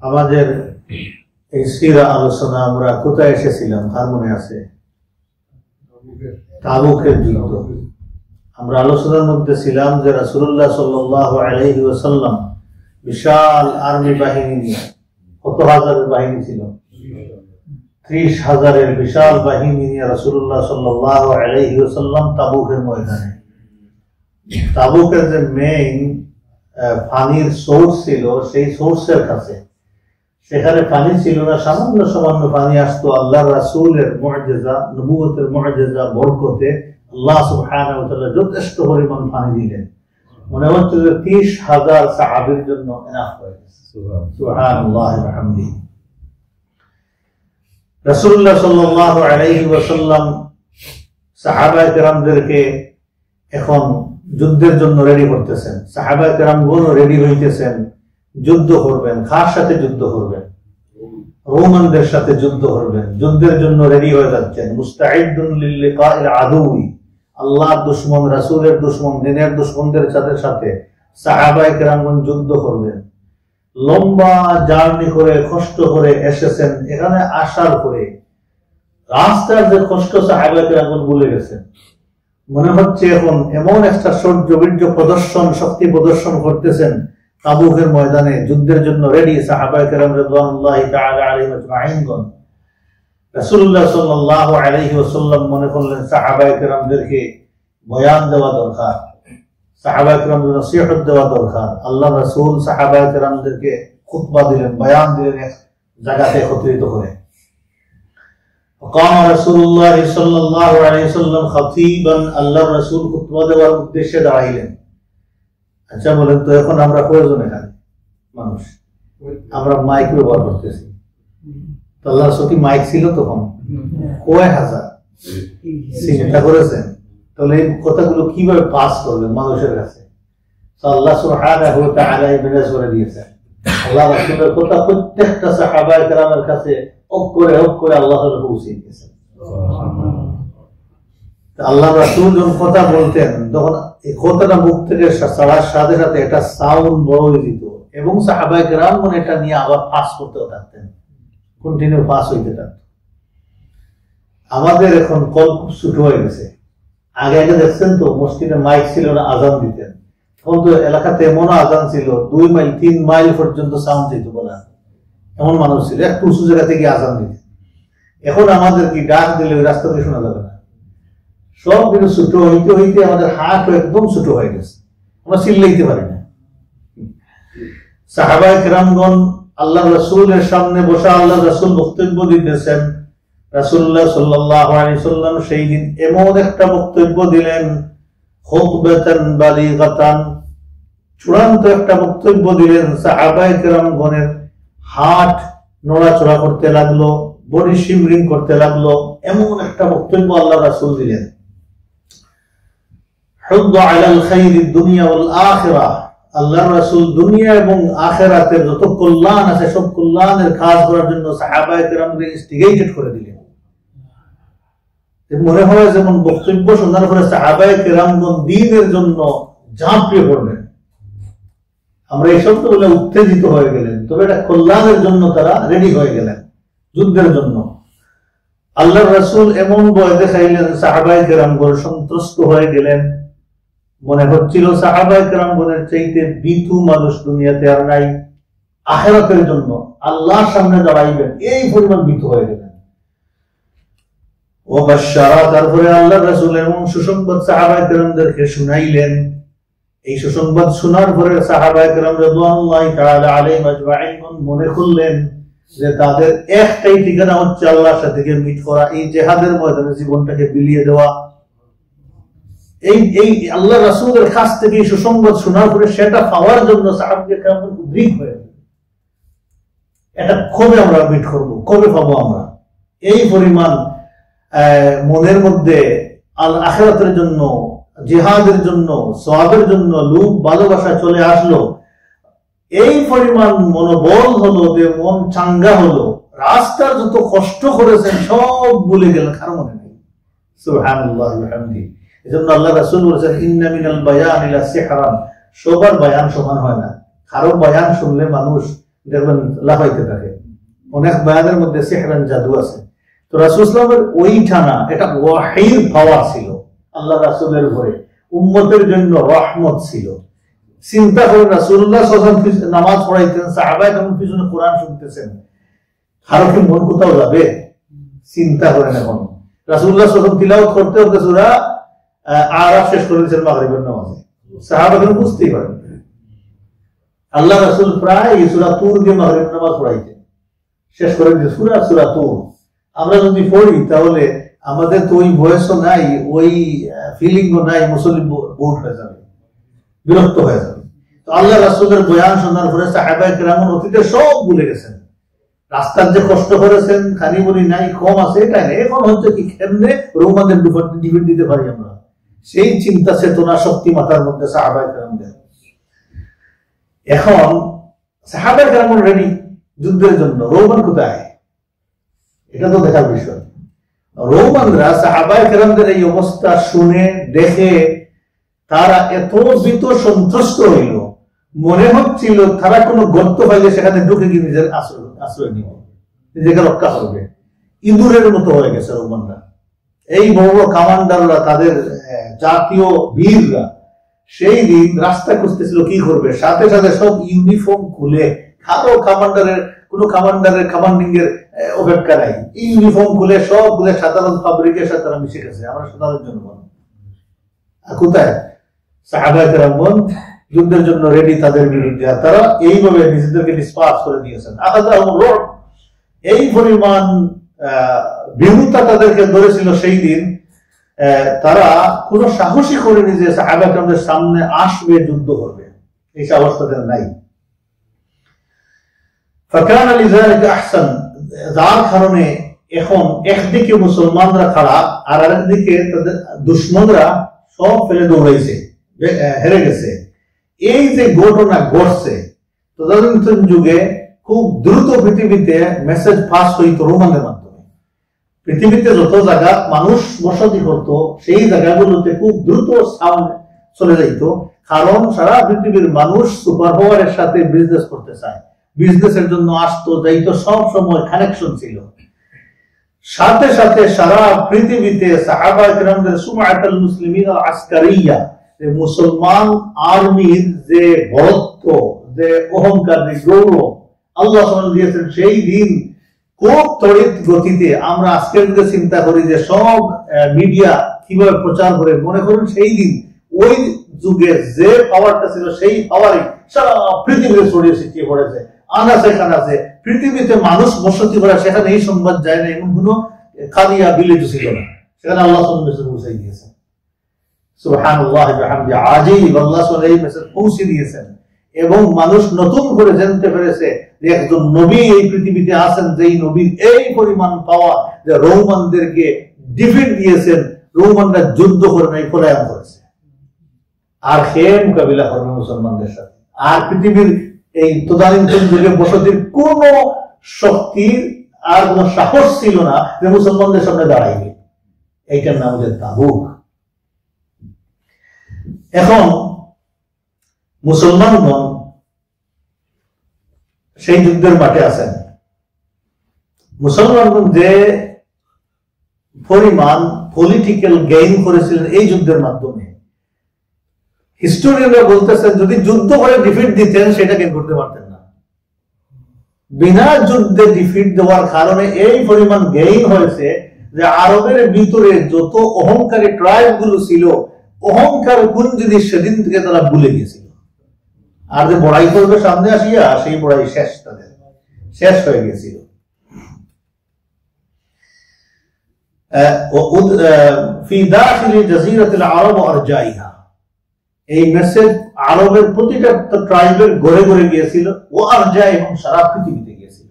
আমাদের এই সিরা আলোচনা আমরা কোথায় এসেছিলাম কার মনে আছে? তাবুকের যুদ্ধ। আমরা আলোচনার মধ্যে ছিলাম যে রাসূলুল্লাহ সাল্লাল্লাহু আলাইহি ওয়াসাল্লাম বিশাল আর্মি বাহিনী নিয়ে, কত হাজারের বাহিনী ছিল? 30,000-এর বিশাল বাহিনী নিয়ে রাসূলুল্লাহ সাল্লাল্লাহু আলাইহি ওয়াসাল্লাম তাবুকের ময়দানে। তাবুকের যে মেইন পানির সোর্স ছিল, সেই সোর্সের কাছে, সেখানে পানি ছিল না, সামান্য সামান্য পানি আসতো। আল্লাহ রাসূলের মুআজিজা, নবুয়তের মুআজিজা বরকতে আল্লাহ সুবহানাহু ওয়া তাআলা যথেষ্ট পরিমাণ পানি দিলেন। মনে হচ্ছে যে 30,000 সাহাবীর জন্য এনাফ হয়ে গেছে। সুবহানাল্লাহি ওয়া বিহামদিহি। রাসূলুল্লাহ সাল্লাল্লাহু আলাইহি ওয়াসাল্লাম সাহাবায়ে কেরামদেরকে এখন যুদ্ধের জন্য রেডি করতেছেন। সাহাবায়ে কেরামগণ রেডি হইতেছেন, যুদ্ধ করবেন। কার সাথে যুদ্ধ করবেন? রোমানদের সাথে যুদ্ধ করবেন। যুদ্ধের জন্য রেডি হয়ে যাচ্ছেন। মুস্তাঈদুন লিলিকাইল আদুই, আল্লাহর দুশমন, রাসূলের দুশমন, দ্বীনের দুশমনদের সাথে সাহাবায়ে কেরামগণ যুদ্ধ করবেন। লম্বা জার্নি করে, কষ্ট করে এসেছেন। এখানে আসার পরে রাস্তার যে কষ্ট সাহাবায়ে কেরামগণ ভুলে গেছেন। মনে হচ্ছে এখন এমন একটা শৌর্য বীর্য প্রদর্শন, শক্তি প্রদর্শন করতেছেন তাবুকের ময়দানে, যুদ্ধের জন্য রেডি সাহাবায়ে কেরাম রাদিয়াল্লাহু তাআলা আলাইহিম আজমাইনগণ। রাসূলুল্লাহ সাল্লাল্লাহু আলাইহি ওয়াসাল্লাম মনে করলেন সাহাবায়ে কেরামদেরকে বয়ান দেওয়া দরকার, সাহাবায়ে কেরামদের নসিহত দেওয়া দরকার। আল্লাহ রাসূল সাহাবায়ে কেরামদেরকে খুতবা দিলেন, বয়ান দিলেন এক জায়গাতে একত্রিত করে। وقام رسول الله صلى الله عليه وسلم خطيبا, আল্লাহ রাসূল খুতবা দেওয়ার উদ্দেশ্যে দাঁড়াইলেন। আচ্ছা বলেন তো, এখন আমরা কয়জন এখানে মানুষ? আমরা মাইক ব্যবহার করতেছি। তো আল্লাহ রাসূল কি মাইক ছিল তখন? কয় হাজার। চিন্তা করেছেন তাহলে এই কথাগুলো কিভাবে পাস করবেন মানুষের কাছে? তো আল্লাহ সুবহানাহু ওয়া তাআলা মেনেজ করে দিয়েছেন। আল্লাহ রাসূলের কথা প্রত্যেকটা সাহাবায়ে কেরামের কাছে অক্ষরে অক্ষরে আল্লাহ তাআলা পৌঁছে দিয়েছেন। আল্লাহ রাসূল যখন কথা বলতেন তখন এই কথাটা মুখ থেকে ছাড়ার সাথে সাথে একটা সাউন্ড বড় হয়ে যেত, এবং সাহাবায়ে কেরামগণ এটা নিয়ে আবার পাস করতেও থাকতেন, কন্টিনিউ পাস হইতে থাকত। আমাদের এখন কল খুব ছোট হয়ে গেছে। আগে আগে দেখছেন তো মসজিদে মাইক ছিল না, আজান দিতেন। তখন তো এলাকাতে এমন আজান ছিল 2 মাইল 3 মাইল পর্যন্ত সাউন্ড যেত, বলা এমন মানুষ ছিল, একটু উঁচু জায়গা থেকে আজান দিতেন। এখন আমাদের কি ডাক দিলে ওই রাস্তা থেকে শোনা যাবে না। সব কিছু ছোট হইতে হইতে আমাদের হাত একদম ছোট হয়ে গেছে, আমরা চিল্লাইতে পারি না। সাহাবায়ে কেরামগণ আল্লাহ রাসূলের সামনে বসা, আল্লাহ রাসূল বক্তব্য দিতেছেন। রাসূলুল্লাহ সাল্লাল্লাহু আলাইহি সাল্লাম সেই দিন এমন একটা বক্তব্য দিলেন, খুতবাতান বালিগাতান, চূড়ান্ত একটা বক্তব্য দিলেন। সাহাবায়ে কেরামগণের হাত নড়াচড়া করতে লাগলো, বডি শিমরিং করতে লাগলো। এমন একটা বক্তব্য আল্লাহ রাসূল দিলেন। হুদ্দু আলাল খাইরি দুনিয়া ওয়াল আখিরাহ, আল্লাহ রাসূল দুনিয়া এবং আখিরাতের যত কল্যাণ আছে সব কল্যাণের কাজ করার জন্য সাহাবায়ে কেরামকে ইনস্টিগেটেড করে দিলেন। মনে হয় যেমন বক্তব্য শোনার পরে সাহাবায়ে কেরামগণ দ্বীনের জন্য ঝাঁপিয়ে পড়লেন। আমরা এই শব্দ বলে উত্তেজিত হয়ে গেলেন, তবে এটা কল্যাণের জন্য তারা রেডি হয়ে গেলেন যুদ্ধের জন্য। আল্লাহ রাসূল এমন ভয় দেখাইলেন, সাহাবায়ে কেরামগণ সন্ত্রস্ত হয়ে গেলেন। মনে হচ্ছিল সাহাবায়ে কেরামগণের চাইতে ভীতু মানুষ দুনিয়াতে আর নাই। আখিরাতের জন্য আল্লাহর সামনে দাঁড়াইবেন এই পরিমাণ ভীতু হয়ে গেলেন। ওয়াবাশশারা, তারপরে আল্লাহ রাসূল এমন সুসংবাদ সাহাবায়ে কেরামদেরকে শুনাইলেন। এই সুসংবাদ শোনার পরে সাহাবায়ে কেরাম রাদিয়াল্লাহু তাআলা আলাইহিম আজমাইন মনে করলেন যে তাদের একটাই ঠিকানা হচ্ছে আল্লাহর সাথে মিট করা, এই জিহাদের ময়দানে জীবনটাকে বিলিয়ে দেওয়া। এই আল্লাহ রাসূলের কাছ থেকে সুসংবাদ শোনার পরে সেটা পাওয়ার জন্য সাহাবায়ে কেরাম উদ্গ্রীব হয়ে গেলেন। এটা কবে আমরা মিট করব, কবে পাবো আমরা? এই পরিমাণ মনের মধ্যে আল আখিরাতের জন্য, জিহাদের জন্য, সওয়াবের জন্য লোভ ভালোবাসা চলে আসলো। এই পরিমাণ মনোবল হলো যে মন চাঙ্গা হলো, রাস্তার যত কষ্ট করেছেন সব ভুলে গেলেন, কার মনে নেই। সুবহানাল্লাহি ওয়া বিহামদিহি। এজন্য আল্লাহ রাসূল বলেছেন ইন্না মিনাল বায়ানি লাসিহরান, সবার বয়ান সমান হয় না। কারো বয়ান শুনলে মানুষ দেখবেন লাফাইতে থাকে। অনেক বায়ানের মধ্যে সিহরান জাদু আছে। তো রাসূল সাল্লাল্লাহু আলাইহি ওয়াসাল্লামের ওই টানা এটা ওয়াহির পাওয়ার ছিল আল্লাহ রাসূলের উপরে, উম্মতের জন্য রহমত ছিল। চিন্তা করে রাসূলুল্লাহ সাল্লাল্লাহু আলাইহি ওয়াসাল্লাম নামাজ পড়াইতেন, সাহাবায়ে কেমন পিছনে কোরআন শুনতেছেন, কারো কি মন কোথাও যাবে? চিন্তা করেন। এখন রাসূলুল্লাহ সাল্লাল্লাহু আলাইহি ওয়াসাল্লাম তিলাওয়াত করতে করতে সূরা আরাফ শেষ করে দিয়েছেন মাগরিবের নামাজে, সাহাবাগণ বুঝতেই পারেন। আল্লাহ রাসূল প্রায় এই সূরা তুর দিয়ে মাগরিবের নামাজ পড়াইতেন, শেষ করে দিয়ে সূরা তুর। আমরা যদি পড়ি তাহলে আমাদের তো ওই বয়সও নাই, ওই ফিলিংও নাই, মুসলিম বোর্ড হয়ে যাবে, বিরক্ত হয়ে যাবে। তো আল্লাহ রাসূলের বয়ান শোনার পরে সাহাবায়ে কেরাম অতীতে সব ভুলে গেছেন। রাস্তার যে কষ্ট করেছেন, খানি বলি নাই, কম আছে, এটা নেই। এখন হচ্ছে কি কেমনে রোমানদের ডিফেন্ড দিতে পারি আমরা, সেই চিন্তা চেতনা শক্তি মাথার মধ্যে সাহাবায়ে কেরামদের। এখন সাহাবায়ে কেরাম রেডি যুদ্ধের জন্য, রোমান কোথায় এটা তো দেখার বিষয়। রোমানরা সাহাবায়ে কেরামদের এই অবস্থা শুনে দেখে তারা এত ভীত সন্ত্রস্ত হইল, মনে হচ্ছিল তারা কোনো গর্ত পাইলে সেখানে ঢুকে গিয়ে নিজের আশ্রয় নিবে, নিজেকে রক্ষা করবে। ইঁদুরের মতো হয়ে গেছে রোমানরা। এই বড় বড় কামান্ডাররা, তাদের জাতীয় বীররা সেই দিন রাস্তা খুঁজতেছিল কি করবে, সাথে সাথে সব ইউনিফর্ম খুলে, কারো কামান্ডারের কমান্ডিং এর অপেক্ষা নাই, ইউনিফর্ম খুলে সবগুলো সাধারণ পাবলিকের সাথে তারা মিশে গেছে। আমরা সাধারণ জনগণ কোথায়? সাহাবায়ে কেরামগণ যুদ্ধের জন্য রেডি, তাদের বিরুদ্ধে তারা এইভাবে নিজেদেরকে ডিসপার্স করে দিয়েছেন। এই পরিমাণ বিরুদ্ধতা তাদেরকে ধরেছিল সেই দিন, তারা কোনো সাহসী করেনি যে সাহাবায়ে কেরামদের সামনে আসবে, যুদ্ধ করবে, এই সাহস তাদের নাই। ফাকানা লিযালিকা আহসান, যার কারণে এখন একদিকে মুসলমানরা খারাপ আর আরেকদিকে তাদের দুশমনরা সব ফেলে দৌড়াইছে, হেরে গেছে। এই যে ঘটনা ঘটছে, তদানীন্তন যুগে খুব দ্রুত পৃথিবীতে মেসেজ পাস হইত রোমানদের মাধ্যমে। পৃথিবীতে যত জায়গা মানুষ বসতি করত, সেই জায়গাগুলোতে খুব দ্রুত সাউন্ড চলে যাইত, কারণ সারা পৃথিবীর মানুষ সুপার পাওয়ারের সাথে বিজনেস করতে চায়, বিজনেসের জন্য আসতো যাইতো, সব সময় কানেকশন ছিল। সাথে সাথে সারা পৃথিবীতে সাহাবায়ে কেরামদের সুমাআতুল মুসলিমিন আল আসকারিয়া, মুসলমান আর্মির যে বরত্ব, যে অহংকার, যে গৌরব আল্লাহ সুবহানাহু দিয়েছেন, সেই দিন খুব তড়িৎ গতিতে। আমরা আজকের দিকে চিন্তা করি যে সব মিডিয়া কিভাবে প্রচার করে, মনে করুন সেই দিন ওই যুগে যে পাওয়ারটা ছিল, সেই পাওয়ারই সারা পৃথিবীতে ছড়িয়ে ছিটিয়ে পড়েছে, আনাচে কানাচে। পৃথিবীতে মানুষ বসতি করা, সেখানে এই সংবাদ যায় না, এমন কোনো কারিয়া বিলেজ ছিল না, সেখানে আল্লাহ সুবহানাহু পৌঁছে দিয়েছেন। সুবহানাল্লাহ ওয়া বিহামদিহি, আজীব আল্লাহ সুবহানাহু এই মেসেজ পৌঁছে দিয়েছেন। এবং মানুষ নতুন করে জানতে পেরেছে যে একজন নবী এই পৃথিবীতে আছেন, যেই নবীর এই পরিমাণ পাওয়া, যে রোমানদেরকে ডিফিট দিয়েছেন, রোমানরা যুদ্ধ করে নাই, পলায়ন করেছে। আর সে মোকাবিলা করবে মুসলমানদের সাথে। আর পৃথিবীর এই তদানীন্তন যুগে বসতির কোন শক্তির আর কোন সাহস ছিল না যে মুসলমানদের সামনে দাঁড়াইবে। এইটার নাম হচ্ছে তাবুক। এখন মুসলমানগণ সেই যুদ্ধের মাঠে আছেন। মুসলমানগণ যে পরিমাণ পলিটিক্যাল গেইন করেছিলেন এই যুদ্ধের মাধ্যমে, হিস্টোরিয়ানরা বলতেছেন যদি যুদ্ধ করে ডিফিট দিতেন সেটা গেইন করতে পারতেন না। বিনা যুদ্ধে ডিফিট দেওয়ার কারণে এই পরিমাণ গেইন হয়েছে যে আরবের ভিতরে যত অহংকারী ট্রাইব গুলো ছিল, অহংকার কোন জিনিস সেদিন থেকে তারা ভুলে গিয়েছিল। আর যে বড়াই করবে সামনে আসিয়া, সেই বড়াই শেষ, তাদের শেষ হয়ে গিয়েছিল। ফি দাখিলি জাজিরাতিল আরব ওয়া আরজাইহা, এই মেসেজ আরবের প্রতিটা ট্রাইবের ঘরে ঘরে গিয়েছিল, ও আরজা, এবং সারা পৃথিবীতে গিয়েছিল।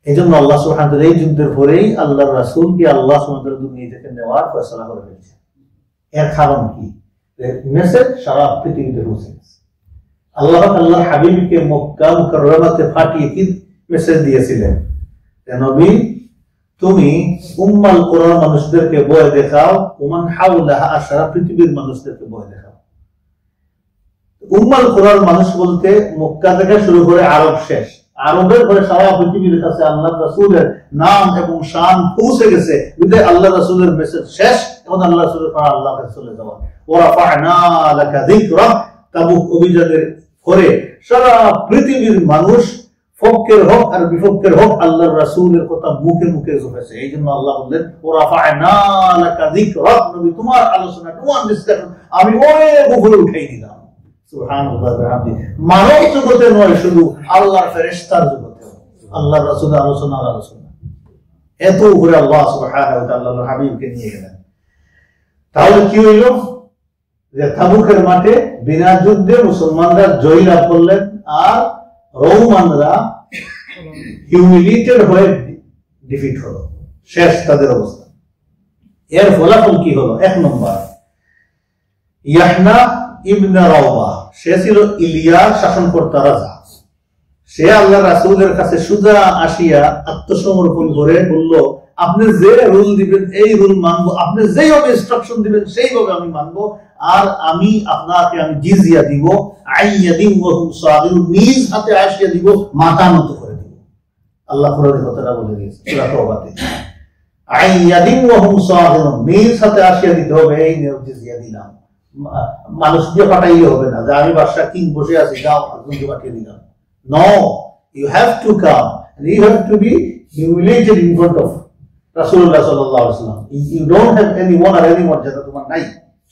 এই জন্য আল্লাহ সুবহানাহু ওয়া তাআলা এই যুদ্ধের পরেই আল্লাহর রাসূলকে আল্লাহ সুবহানাহু ওয়া তাআলা দুনিয়া থেকে নেওয়ার ফয়সালা করে ফেলেছেন। এর কারণ কি? মেসেজ সারা পৃথিবীতে পৌঁছে গেছে। আল্লাহর হাবিবকে মক্কা মুকাররমাতে পাঠিয়ে কি মেসেজ দিয়েছিলেন? নবী, তুমি উম্মাল কুরার মানুষদেরকে বয়ে দেখাও, ওমান হাওলাহা, সারা পৃথিবীর মানুষদেরকে বয়ে দেখাও। উম্মাল কুরার মানুষ বলতে মক্কা থেকে শুরু করে আরব শেষ, আরবের পরে সারা পৃথিবীর কাছে আল্লাহ রাসূলের নাম এবং শান পৌঁছে গেছে, বিধায় আল্লাহ রাসূলের মেসেজ শেষ। এখন আল্লাহ রাসূলের পর আল্লাহর কাছে চলে যাওয়া। ওয়া রাফা'না লাকা যিকরাক, তাবুক অভিযানের পরে সারা পৃথিবীর মানুষ পক্ষের হোক আর বিপক্ষের হোক আল্লাহর রাসূলের কথা মুখে মুখে জপেছে। এই জন্য আল্লাহ বললেন ওয়া রাফা'না লাকা যিকরাক, নবী তোমার আলোচনা, তোমার ডিসকাশন আমি অনেক উপরে উঠাই দিলাম। সুবহানাল্লাহ ওয়া বিহামদিহি। মানব জগতে নয়, শুধু আল্লাহর ফেরেশতার জগতে আল্লাহর রাসূলের আলোচনা এত উপরে আল্লাহ সুবহানাহু ওয়া তাআলা আল্লাহর হাবিবকে নিয়ে গেলেন। তাহলে কি হইল যে তাবুকের মাঠে বিনা যুদ্ধে মুসলমানরা জয় লাভ করলেন, আর রোমানরা হিউমিলিটেড হয়ে ডিফিট হলো, শেষ তাদের অবস্থা। এর ফলাফল কি হলো? এক নম্বর, ইয়াহনা ইবনে রাওবা, সে ছিল ইলিয়ার শাসনকর্তা রাজা। সে আল্লাহ রাসূলের কাছে সুজা আসিয়া আত্মসমর্পণ করে বলল, আপনি যে রুল দিবেন এই রুল মানবো, আপনি যেভাবে ইনস্ট্রাকশন দিবেন সেইভাবে আমি মানবো, আর আমি আপনাকে আমি জিজিয়া দিব, আইয়াদিন ওয়া হুম সাগিরুন, নিজ হাতে আসিয়া দিব, মাথা নত করে দিব। আল্লাহ কোরআনের কথাটা বলে দিয়েছে সূরা তাওবাতে, আইয়াদিন ওয়া হুম সাগিরুন, নিজ হাতে আসিয়া দিতে হবে, এই নিয়ে জিজিয়া দিলাম। মানুষ দিয়ে পাঠাইলে হবে না যে আমি বাদশা কিং বসে আছি, যাও একজনকে পাঠিয়ে দিলাম। No, you have to come and you have to be humiliated in front of রাসূলুল্লাহ সাল্লাল্লাহু আলাইহি ওয়াসাল্লাম। You don't have any honor, any মর্যাদা তোমার নাই,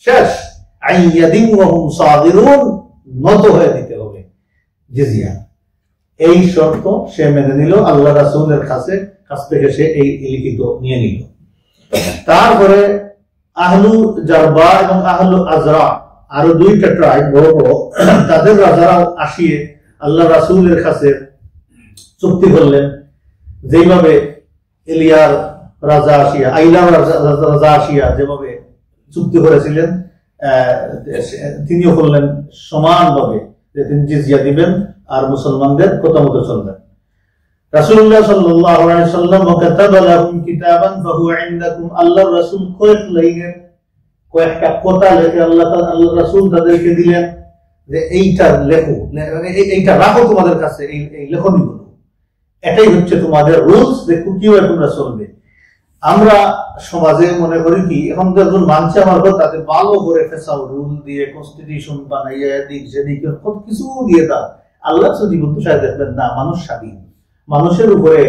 শেষ। আইয়াদিন ওয়া হুম সাগিরুন, নত হয়ে দিতে হবে জিজিয়া। এই শর্ত সে মেনে নিল, আল্লাহ রাসূলের কাছ থেকে সে এই লিখিত নিয়ে নিল। তারপরে আহলু জারবা এবং আহলু আজরা, আরো দুইটা ট্রাইব বড় বড়, তাদের রাজারাও আসিয়ে আল্লাহ রাসূলের কাছে চুক্তি করলেন, যেভাবে এলিয়ার রাজা আসিয়া, আইলার রাজা আসিয়া যেভাবে চুক্তি করেছিলেন, তিনিও করলেন সমানভাবে যে তিনি জিজিয়া দিবেন আর মুসলমানদের কথা মতো চলবেন। রাসূলুল্লাহ সাল্লাল্লাহু আলাইহি ওয়াসাল্লাম কাতাবা লাহুম কিতাবান ফাহুয়া ইনদাকুম, আল্লাহর রাসূল কয়েকটা কথা লিখে আল্লাহর রাসূল তাদেরকে দিলেন যে এইটা লেখো, এইটা রাখো তোমাদের কাছে, এই লেখনীগুলো, এটাই হচ্ছে তোমাদের রুলস, দেখো কিভাবে তোমরা চলবে। আমরা সমাজে মনে করি কি, এখন তো একজন মানছে আমার কথা, তাদের ভালো করে ফেসাও রুল দিয়ে কনস্টিটিউশন বানাইয়া এদিক সেদিক কত কিছু দিয়ে দাও। আল্লাহ জীবন তো সাথে দেখবেন না, মানুষ স্বাধীন, মানুষের উপরে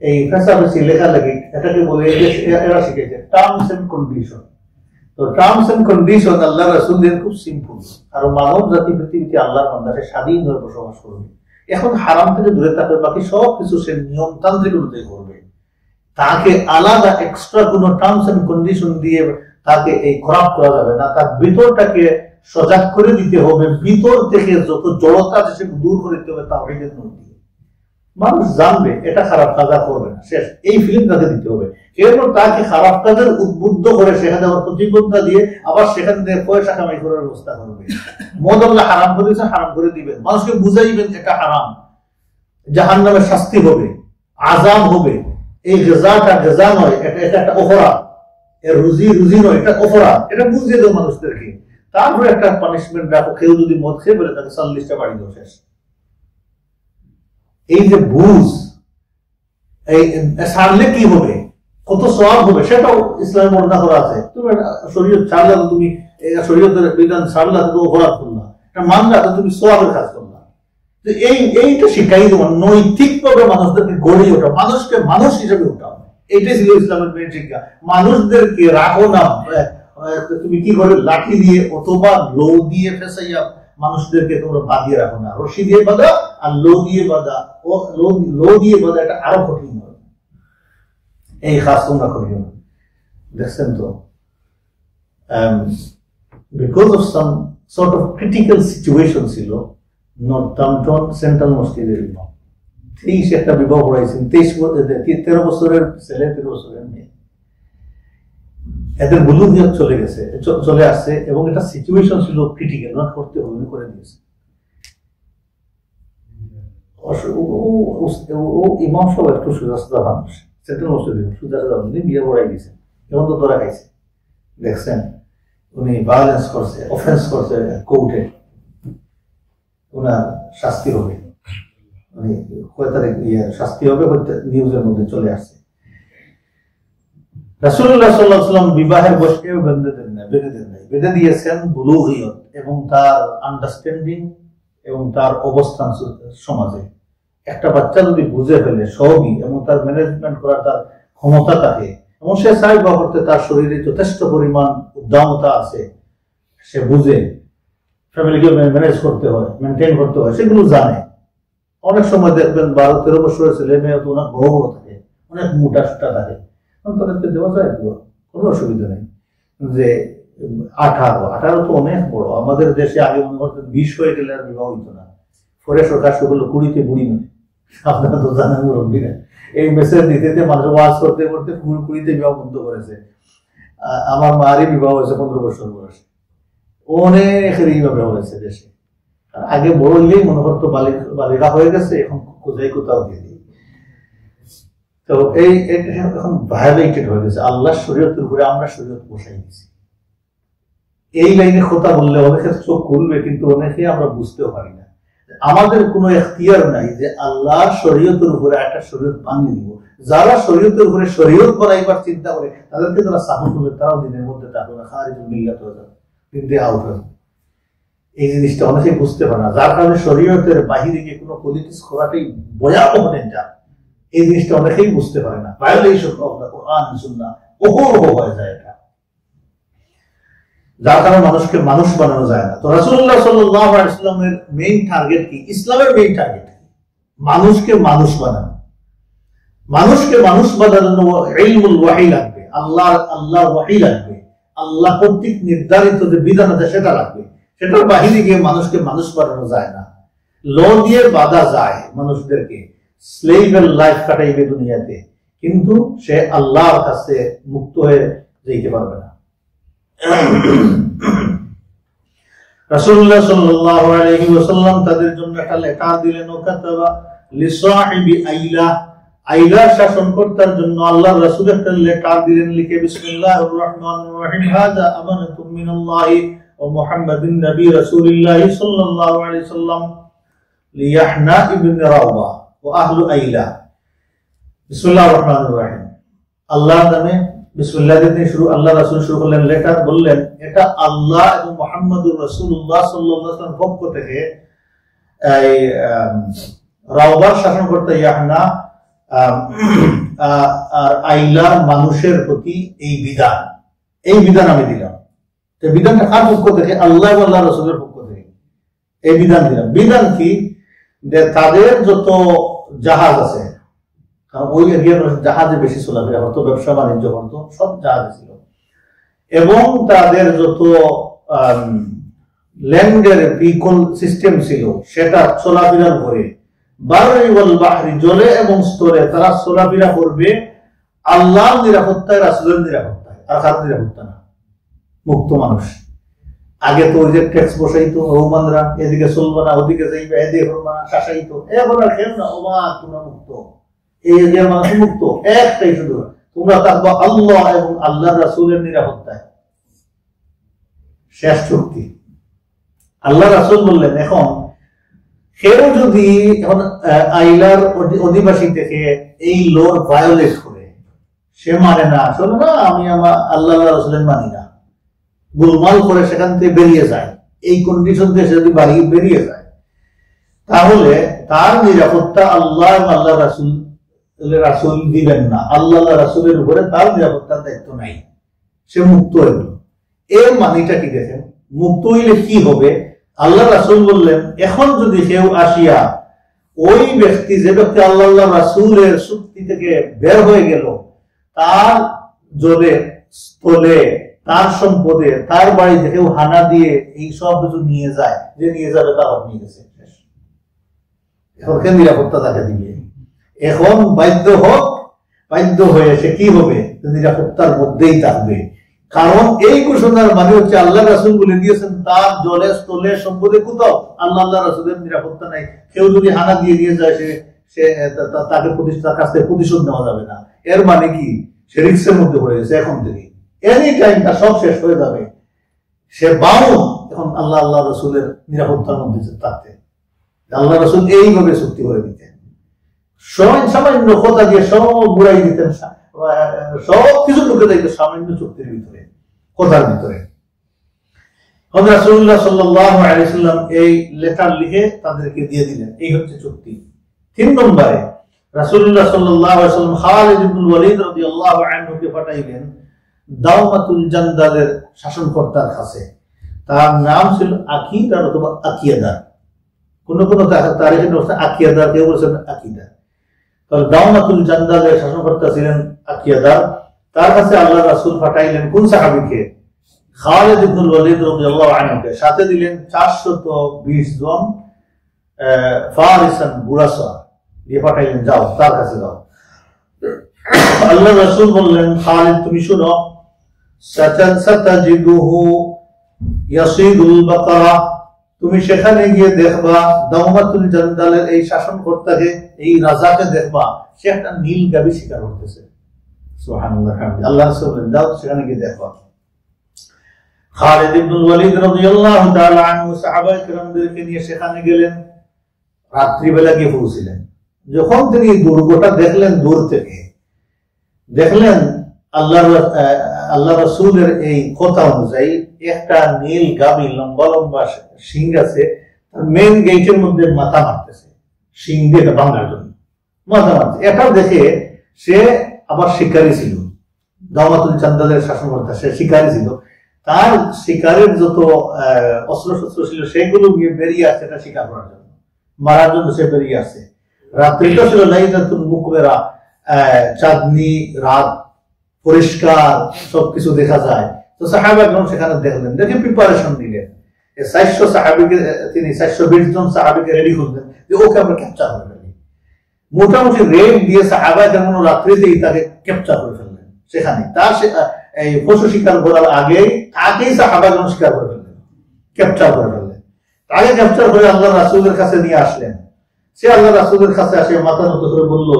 এই ফেসাফেসি লেখালেখি, এটাকে বলে এরা শিখেছে টার্মস এন্ড কন্ডিশন। তো টার্মস এন্ড কন্ডিশন আল্লাহ রাসূল দিন খুব সিম্পল, আর মানব জাতি পৃথিবীতে আল্লাহর বান্দাকে স্বাধীন হয়ে বসবাস করবে। এখন হারাম থেকে দূরে থাকবে, বাকি সব কিছু সে নিয়মতান্ত্রিক অনুযায়ী করবে। তাকে আলাদা এক্সট্রা কোনো টার্মস এন্ড কন্ডিশন দিয়ে তাকে এই খরাব করা যাবে না। তার ভিতরটাকে সজাগ করে দিতে হবে, ভিতর থেকে যত জড়তা আছে সেটা দূর করে দিতে হবে তাওহীদের মধ্যে। মানুষ জানবে এটা খারাপ কাজ করবে না, শেষ, এই ফিলিং তাকে দিতে হবে। এরপর তাকে খারাপ কাজের উদ্বুদ্ধ করে সেখানে আবার প্রতিবদ্ধতা দিয়ে আবার সেখান থেকে পয়সা কামাই করার ব্যবস্থা করবে। মদ আল্লাহ হারাম করেছে, হারাম করে দিবেন, মানুষকে বুঝাইবেন এটা হারাম, জাহান্নামের শাস্তি হবে, আযাব হবে, এই গেজাটা গেজা নয়, এটা একটা অপরাধ, এর রুজি নয়, এটা অপরাধ, এটা বুঝিয়ে দেব মানুষদেরকে। তারপরে একটা পানিশমেন্ট রাখো, কেউ যদি মদ খেয়ে বলে তাকে 40টা বাড়ি দেওয়া, শেষ। এই যে বুঝ, এই ছাড়লে কি হবে, কত সওয়াব হবে, সেটাও ইসলামে বর্ণনা করা আছে। তুমি শরীয়ত ছাড়লা তো তুমি শরীয়তের বিধান ছাড়লা তো অপরাধ করলা, এটা মানলা তো তুমি সওয়াবের কাজ করলা। তো এইটা শিখাই দেবো, নৈতিকভাবে মানুষদেরকে গড়ে ওঠা, মানুষকে মানুষ হিসেবে ওঠা, এইটাই ছিল ইসলামের মেন শিক্ষা। মানুষদেরকে রাখো না তুমি কি করে লাঠি দিয়ে অথবা লো দিয়ে ফেসাইয়া মানুষদেরকে তোমরা বাঁধিয়ে রাখো না, রশি দিয়ে বাঁধা আর লো দিয়ে বাঁধা, লো দিয়ে বাঁধা এটা আরো কঠিন হবে। এই কাজ তোমরা করিও না। দেখছেন তো, because of some sort of critical situation ছিল নর্থাম্পটন সেন্ট্রাল মসজিদের ইমাম 23 একটা বিবাহ করাইছেন, 13 বছরের ছেলে, 13 বছরের মেয়ে, এদের বুলুদিয়াত চলে আসছে এবং এটা সিচুয়েশন ছিল ক্রিটিক্যাল, না করতে হবে করে দিয়েছে। ইমাম সব একটু সুজাসুদা মানুষ, সেন্ট্রাল মসজিদ সুজাসুদা উনি বিয়ে করাই দিয়েছেন, এখন তো ধরা খাইছে। দেখছেন উনি ভায়োলেন্স করছে, অফেন্স করছে কোর্টে, ওনার শাস্তি হবে, মানে কয় তারিখ শাস্তি হবে নিউজের মধ্যে চলে আসছে। রাসূলুল্লাহ সাল্লাল্লাহু আলাইহি ওয়াসাল্লাম বিবাহের বয়সকে বেঁধে দেন নাই, বেঁধে দিয়েছেন বুলুগিয়ত এবং তার আন্ডারস্ট্যান্ডিং এবং তার অবস্থান সমাজে। একটা বাচ্চা যদি বুঝে ফেলে সবই এবং তার ম্যানেজমেন্ট করার তার ক্ষমতা থাকে এবং সে চাই বা করতে তার শরীরে যথেষ্ট পরিমাণ উদ্দামতা আছে, সে বুঝে ফ্যামিলিকে ম্যানেজ করতে হয়, মেনটেন করতে হয়, সেগুলো জানে। অনেক সময় দেখবেন 12-13 বছরের ছেলে মেয়ে তো অনেক বড় বড় থাকে, অনেক মোটা সোটা থাকে, তাদেরকে দেওয়া যায়, কোনো অসুবিধা নেই। যে 18 তো অনেক বড়। আমাদের দেশে আগে মনে করতেন 20 হয়ে গেলে আর বিবাহ হইতো না, পরে সরকার সেগুলো 20-তে বুড়ি নয়। আপনারা তো জানেন মুরব্বীরা, এই মেসেজ দিতে মানুষ ওয়াজ করতে করতে 20-তে বিবাহ বন্ধ করেছে। আমার মারই বিবাহ হয়েছে 15 বছর বয়সে, অনেকের এইভাবে হয়েছে দেশে। আগে বড় হইলেই মনে করতো বালিকা হয়ে গেছে, এখন কোথায় কোথাও দিয়ে দিই। তো এই এখন ভায়োলেটেড হয়ে গেছে, আল্লাহর শরীয়তের উপরে আমরা শরীয়ত বসাই দিয়েছি। এই লাইনে কথা বললে অনেকের চোখ খুলবে, কিন্তু অনেকে আমরা বুঝতেও পারি না। আমাদের কোনো এখতিয়ার নাই যে আল্লাহর শরীয়তের উপরে একটা শরীয়ত বানিয়ে দিব। যারা শরীয়তের উপরে শরীয়ত বানাইবার চিন্তা করে তাদেরকে যারা সাপোর্ট করবে, তারাও দিনের মধ্যে থাকবে না, খারিজুল মিল্লাত হয়ে যাবে, দিন আউট হয়ে যাবে। এই জিনিসটা অনেকেই বুঝতে পারে না, যার কারণে শরীয়তের বাহিরে গিয়ে কোনো পলিটিক্স করাটাই ভয়াবহ ডেঞ্জার। এই জিনিসটা অনেকেই বুঝতে পারে না। ভায়োলেশন অফ দ্য কোরআন সুন্নাহ অহরহ হয়ে যায় এটা, যার কারণে মানুষকে মানুষ বানানো যায় না। তো রাসূলুল্লাহ সাল্লাল্লাহু আলাইহি ওয়াসাল্লামের মেইন টার্গেট কি? ইসলামের মেইন টার্গেট কি? মানুষকে মানুষ বানানো। মানুষকে মানুষ বানানো ইলমুল ওয়াহী লাগবে, আল্লাহর ওয়াহী লাগবে, আল্লাহ কর্তৃক নির্ধারিত যে বিধান আছে সেটা লাগবে। সেটার বাহিরে গিয়ে মানুষকে মানুষ বানানো যায় না। ল দিয়ে বাঁধা যায় মানুষদেরকে, স্লেভের লাইফ কাটাইবে দুনিয়াতে, কিন্তু সে আল্লাহর কাছে মুক্ত হয়ে যেতে পারবে না। রাসূলুল্লাহ সাল্লাল্লাহু আলাইহি ওয়াসাল্লাম তাদের জন্য একটা লেটার দিলেন, ওকাতাবা লিসাহিবি আইলা, আইলা শাসনকর্তার জন্য আল্লাহর রাসূল একটা লেটার দিলেন, লিখে বিসমিল্লাহির রহমানির রহিম, হাযা আমানাতুম মিনাল্লাহি ওয়া মুহাম্মাদিন নবী রাসূলুল্লাহ সাল্লাল্লাহু আলাইহি ওয়াসাল্লাম লিয়াহনা ইবনে রাওয়া ওয়া আহলু আইলা। বিসমিল্লাহির রহমানির রহিম, আল্লাহর নামে বিসমিল্লাহ দিয়ে শুরু, আল্লাহ রাসূল শুরু করলেন লেটার, বললেন এটা আল্লাহ এবং মুহাম্মদুর রাসূলুল্লাহ সাল্লাল্লাহু আলাইহি ওয়াসাল্লামের পক্ষ থেকে এই রাওবার শাসনকর্তা ইয়াহনা আর আইলার মানুষের প্রতি এই বিধান আমি দিলাম। তো বিধানটা কার পক্ষ থেকে? আল্লাহ এবং আল্লাহ রাসূলের পক্ষ থেকে এই বিধান দিলাম। বিধান কি? যে তাদের যত জাহাজ আছে, কারণ ওই এরিয়ার জাহাজে বেশি চলাফেরা করতো, ব্যবসা বাণিজ্য করতো, সব জাহাজে ছিল, এবং তাদের যত ল্যান্ডের ভেহিকল সিস্টেম ছিল সেটা চলাফেরা করে বাররি ওয়াল বাহরি, জলে এবং স্থলে তারা চলাফেরা করবে আল্লাহর নিরাপত্তায়, রাসূলের নিরাপত্তায়, আর কারোর নিরাপত্তা না। মুক্ত মানুষ। আগে তো ওই যে ট্যাক্স বসাইতো, রোমানরা এদিকে চলবে না, ওদিকে যাইবে, এদিকে করবে না, শাসাইতো, এখন আর খেল না, ওমা তোমরা মুক্ত, এই এরিয়ার মানুষ মুক্ত। একটাই শুধু, তোমরা থাকবো আল্লাহ এবং আল্লাহর রাসূলের নিরাপত্তায়। শেষ চুক্তি। আল্লাহ রাসূল বললেন, এখন কেউ যদি এখন আইলার অধিবাসী থেকে এই লোর ভায়োলেট করে, সে মানে না, শোনো না আমি আমার আল্লাহ রাসূলের মানি না, গোলমাল করে সেখান থেকে বেরিয়ে যায়, এই কন্ডিশন থেকে যদি বেরিয়ে যায়, তাহলে তার নিরাপত্তা আল্লাহ এবং আল্লাহ রাসূল দিবেন না। আল্লাহ রাসূলের উপরে তার নিরাপত্তার দায়িত্ব নাই, সে মুক্ত হইল। এর মানিটা কি দেখেন? মুক্ত হইলে কি হবে? আল্লাহ রাসূল বললেন, এখন যদি কেউ আসিয়া ওই ব্যক্তি, যে ব্যক্তি আল্লাহ রাসূলের চুক্তি থেকে বের হয়ে গেল, তার জলে স্থলে তার সম্পদে তার বাড়িতে কেউ হানা দিয়ে এই সব কিছু নিয়ে যায়, যে নিয়ে যাবে তার নিয়ে গেছে, এখন কে নিরাপত্তা তাকে দিবে? এখন বাধ্য হয়ে সে কি হবে? নিরাপত্তার মধ্যেই থাকবে। কারণ এই ঘোষণার মানে হচ্ছে আল্লাহ রাসূল বলে দিয়েছেন তার জলে স্থলে সম্পদে কোথাও আল্লাহ রাসূলের নিরাপত্তা নাই। কেউ যদি হানা দিয়ে নিয়ে যায়, সে তাকে তার কাছ থেকে প্রতিশোধ নেওয়া যাবে না। এর মানে কি? সে রিস্কের মধ্যে পড়ে গেছে। এখন থেকে এনি টাইম তার সব শেষ হয়ে যাবে, সে বাউন্ড এখন আল্লাহ রাসূলের নিরাপত্তার মধ্যে থাকতে। আল্লাহ রাসূল এইভাবে চুক্তি করে দিতেন, সামান্য কথা দিয়ে সব বুড়াই দিতেন, সব কিছু ঢুকে যাইত সামান্য চুক্তির ভিতরে, কথার ভিতরে। রাসূলুল্লাহ সাল্লাল্লাহু আলাইহি ওয়াসাল্লাম এই লেটার লিখে তাদেরকে দিয়ে দিলেন। এই হচ্ছে চুক্তি। 3 নম্বরে রাসূলুল্লাহ সাল্লাল্লাহু আলাইহি ওয়াসাল্লাম খালিদ ইবনে ওয়ালিদ রাদিয়াল্লাহু আনহুকে পাঠাইলেন দাওমাতুল জান্দালের শাসনকর্তার কাছে। তার নাম ছিল আকিদার অথবা আকিয়াদার, কোন কোন তারিখে আকিয়াদার, কেউ বলেছেন আকিদা। তাহলে দাওমাতুল জান্দালের শাসনকর্তা ছিলেন আকিয়াদার। তার কাছে আল্লাহ রাসূল পাঠাইলেন কোন সাহাবীকে? খালিদ ইবনে ওয়ালিদ রাদিয়াল্লাহু আনহুকে। সাথে দিলেন 420 জন ফারিসান বুড়াসওয়ার দিয়ে পাঠাইলেন, যাও তার কাছে যাও। আল্লাহ রাসূল বললেন, খালিদ তুমি শুনো, সাতাজিদুহু ইয়াসিদুল বাকারা, তুমি সেখানে গিয়ে দেখবা দাওমাতুল জান্দালের এই শাসনকর্তাকে, এই রাজাকে দেখবা সে একটা নীল গাভী শিকার করতেছে। সুবহানাল্লাহ। আল্লাহ রাসূল বললেন, যাও সেখানে গিয়ে দেখবা। খালিদ ইবনে ওয়ালিদ রাদিয়াল্লাহু তাআলা আনহু সাহাবায়ে কিরামদেরকে নিয়ে সেখানে গেলেন। রাত্রিবেলা গিয়ে পৌঁছলেন। যখন তিনি দুর্গটা দেখলেন, দূর থেকে দেখলেন আল্লাহ রাসূলের এই কথা অনুযায়ী একটা নীল গাভী, লম্বা লম্বা শিং আছে, মেইন গেটের মধ্যে মাথা মারতেছে, শিং দিয়ে ভাঙার জন্য মাথা মারছে। এটা দেখে সে আবার শিকারী ছিল, দাওমাতুল জান্দালের শাসনকর্তা, সে শিকারী ছিল। তার শিকারের যত অস্ত্র শস্ত্র ছিল সেগুলো নিয়ে বেরিয়ে আসছে এটা শিকার করার জন্য, মারার জন্য সে বেরিয়ে আসছে। রাত্রিটা ছিল লাইলাতুল মুকবিরা, চাঁদনি রাত, পরিষ্কার, সবকিছু দেখা যায়। তো সাহাবাগণ সেখানে দেখলেন, দেখে প্রিপারেশন নিলেন। 400 সাহাবীকে তিনি 420 জন সাহাবীকে রেডি করলেন যে ওকে আমরা ক্যাপচার করে ফেলি। মোটামুটি রেড দিয়ে সাহাবাগণ রাত্রিতেই তাকে ক্যাপচার করে ফেললেন। সেখানে তার এই পশু শিকার করার আগেই তাকেই সাহাবাগণ শিকার করে ফেললেন, ক্যাপচার করে ফেললেন। তাকে ক্যাপচার করে আল্লাহ রাসূলের কাছে নিয়ে আসলেন। সে আল্লাহ রাসূলের কাছে আসে মাথা নত করে বলল,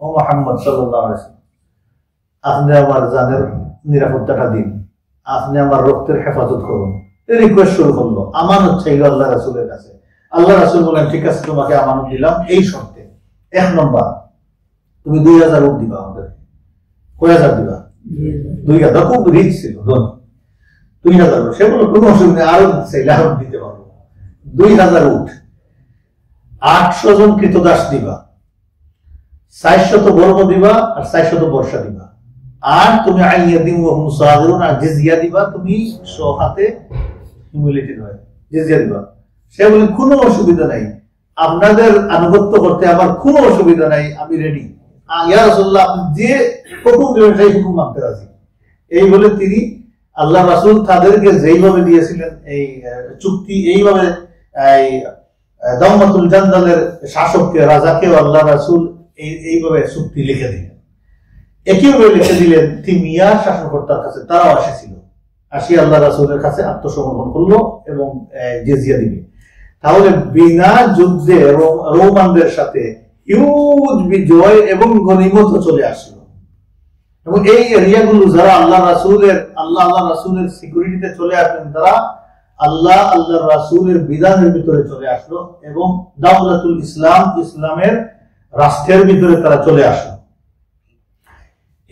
ও মুহাম্মদ সাল্লাল্লাহু আলাইহি ওয়াসাল্লাম, আপনি আমার জানের নিরাপত্তাটা দিন, আপনি আমার রক্তের হেফাজত করুন। রিকোয়েস্ট শুরু করলো, আমানত চাইল আল্লাহ রাসূলের কাছে। আল্লাহ রাসূল বলেন, ঠিক আছে, তোমাকে আমানত দিলাম এই শর্তে, 1 নম্বর তুমি 2000 উট দিবা আমাদের। কয় হাজার দিবা? 2000। খুব রিচ ছিল, ধনী। 2000 উট। সেগুলো কোনো অসুবিধা, আরো চাইলে আরো দিতে পারবো। 2000 উট, 800 জন কৃতদাস দিবা, 400 বর্ম দিবা, আর 400 বর্ষা দিবা। আর তুমি আইয়াদিম ওয়া হুম সাগিরুন, আর জিজিয়া দিবা, তুমি হাতে হিউমিলিটি নয়, জিজিয়া দিবা। সে বলে কোনো অসুবিধা নাই, আপনাদের আনুগত্য করতে আমার কোনো অসুবিধা নাই, আমি রেডি। ইয়া রাসূলুল্লাহ, আপনি যে হুকুম দিবেন সেই হুকুম মানতে রাজি। এই বলে তিনি আল্লাহ রাসূল তাদেরকে যেইভাবে দিয়েছিলেন এই চুক্তি, এইভাবে এই দাওমাতুল জান্দালের শাসককে, রাজাকে আল্লাহ রাসূল এইভাবে চুক্তি লিখে দিলেন। একইভাবে লিখে দিলেন তিমিয়া শাসনকর্তার কাছে, তারাও আসেছিল, আসি আল্লাহ রাসূলের কাছে আত্মসমর্পণ করলো এবং জিজিয়া দিবে। তাহলে বিনা যুদ্ধে রোমানদের সাথে হিউজ বিজয় এবং গনিমত চলে আসলো। এবং এই এরিয়াগুলো যারা আল্লাহ রাসূলের সিকিউরিটিতে চলে আসলেন, তারা আল্লাহ রাসূলের বিধানের ভিতরে চলে আসলো এবং দাওলাতুল ইসলাম, ইসলামের রাষ্ট্রের ভিতরে তারা চলে আসলো।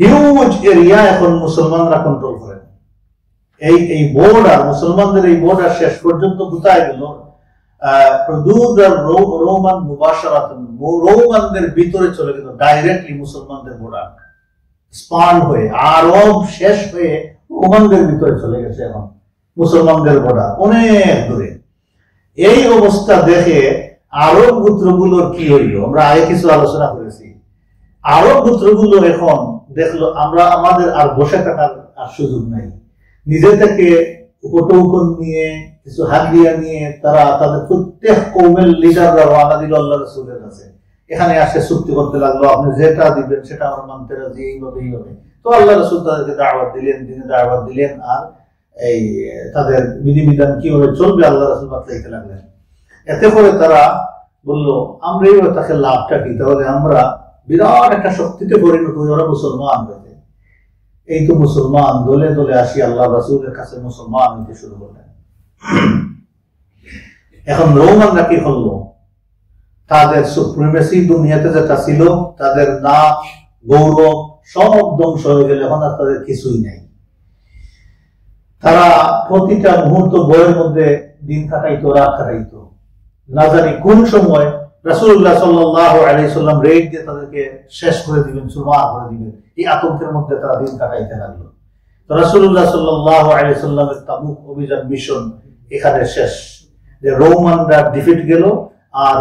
হিউজ এরিয়া এখন মুসলমানরা কন্ট্রোল করেন। এই বর্ডার, মুসলমানদের এই বর্ডার শেষ পর্যন্ত কোথায় গেল? রোমান মুবাশারাতান, রোমানদের ভিতরে চলে গেল, ডাইরেক্টলি মুসলমানদের বর্ডার স্পান হয়ে, আরব শেষ হয়ে রোমানদের ভিতরে চলে গেছে। এখন মুসলমানদের বর্ডার অনেক দূরে। এই অবস্থা দেখে আরব গোত্রগুলোর কি হইল, আমরা আগে কিছু আলোচনা করেছি। আরব গোত্রগুলো এখন দেখলো আমাদের আর বসে থাকার আর সুযোগ নাই। নিজে থেকে উপটৌকন নিয়ে, কিছু হাদিয়া নিয়ে তারা তাদের প্রত্যেক কওমের লিডাররা রওনা দিল আল্লাহ রাসূলের কাছে। এখানে আসে চুক্তি করতে লাগলো, আপনি যেটা দিবেন সেটা আমরা মানতে রাজি, এইভাবে। তো আল্লাহ রাসূল তাদেরকে দাওয়াত দিলেন, দিনে দাওয়াত দিলেন, আর এই তাদের বিধিবিধান কিভাবে চলবে আল্লাহ রাসূল বাতলাইতে লাগলেন। এতে করে তারা বললো, আমরা এই তাকে লাভটা কি? তাহলে আমরা বিরাট একটা শক্তিতে পরিণত হয়ে ওরা মুসলমান হয়েছে। এই তো মুসলমান দলে দলে আসি আল্লাহ রাসূলের কাছে মুসলমান হতে শুরু করলেন। এখন রোমানরা কি করলো? তাদের সুপ্রিমেসি দুনিয়াতে যেটা ছিল, তাদের নাম গৌরব সব ধ্বংস হয়ে গেলে এখন আর তাদের কিছুই নাই। তারা প্রতিটা মুহূর্ত বইয়ের মধ্যে দিন কাটাইতো, রাত কাটাইতো। না জানি কোন সময় রাসূলুল্লাহ সাল্লাল্লাহু আলাইহি সাল্লাম রেড দিয়ে তাদেরকে শেষ করে দিবেন, চুরমার করে দিবেন। এই আতঙ্কের মধ্যে তারা দিন কাটাইতে লাগলো। তো রাসূলুল্লাহ সাল্লাল্লাহু আলাইহি সাল্লামের তাবুক অভিযান মিশন এখানে শেষ। যে রোমানরা ডিফিট গেল, আর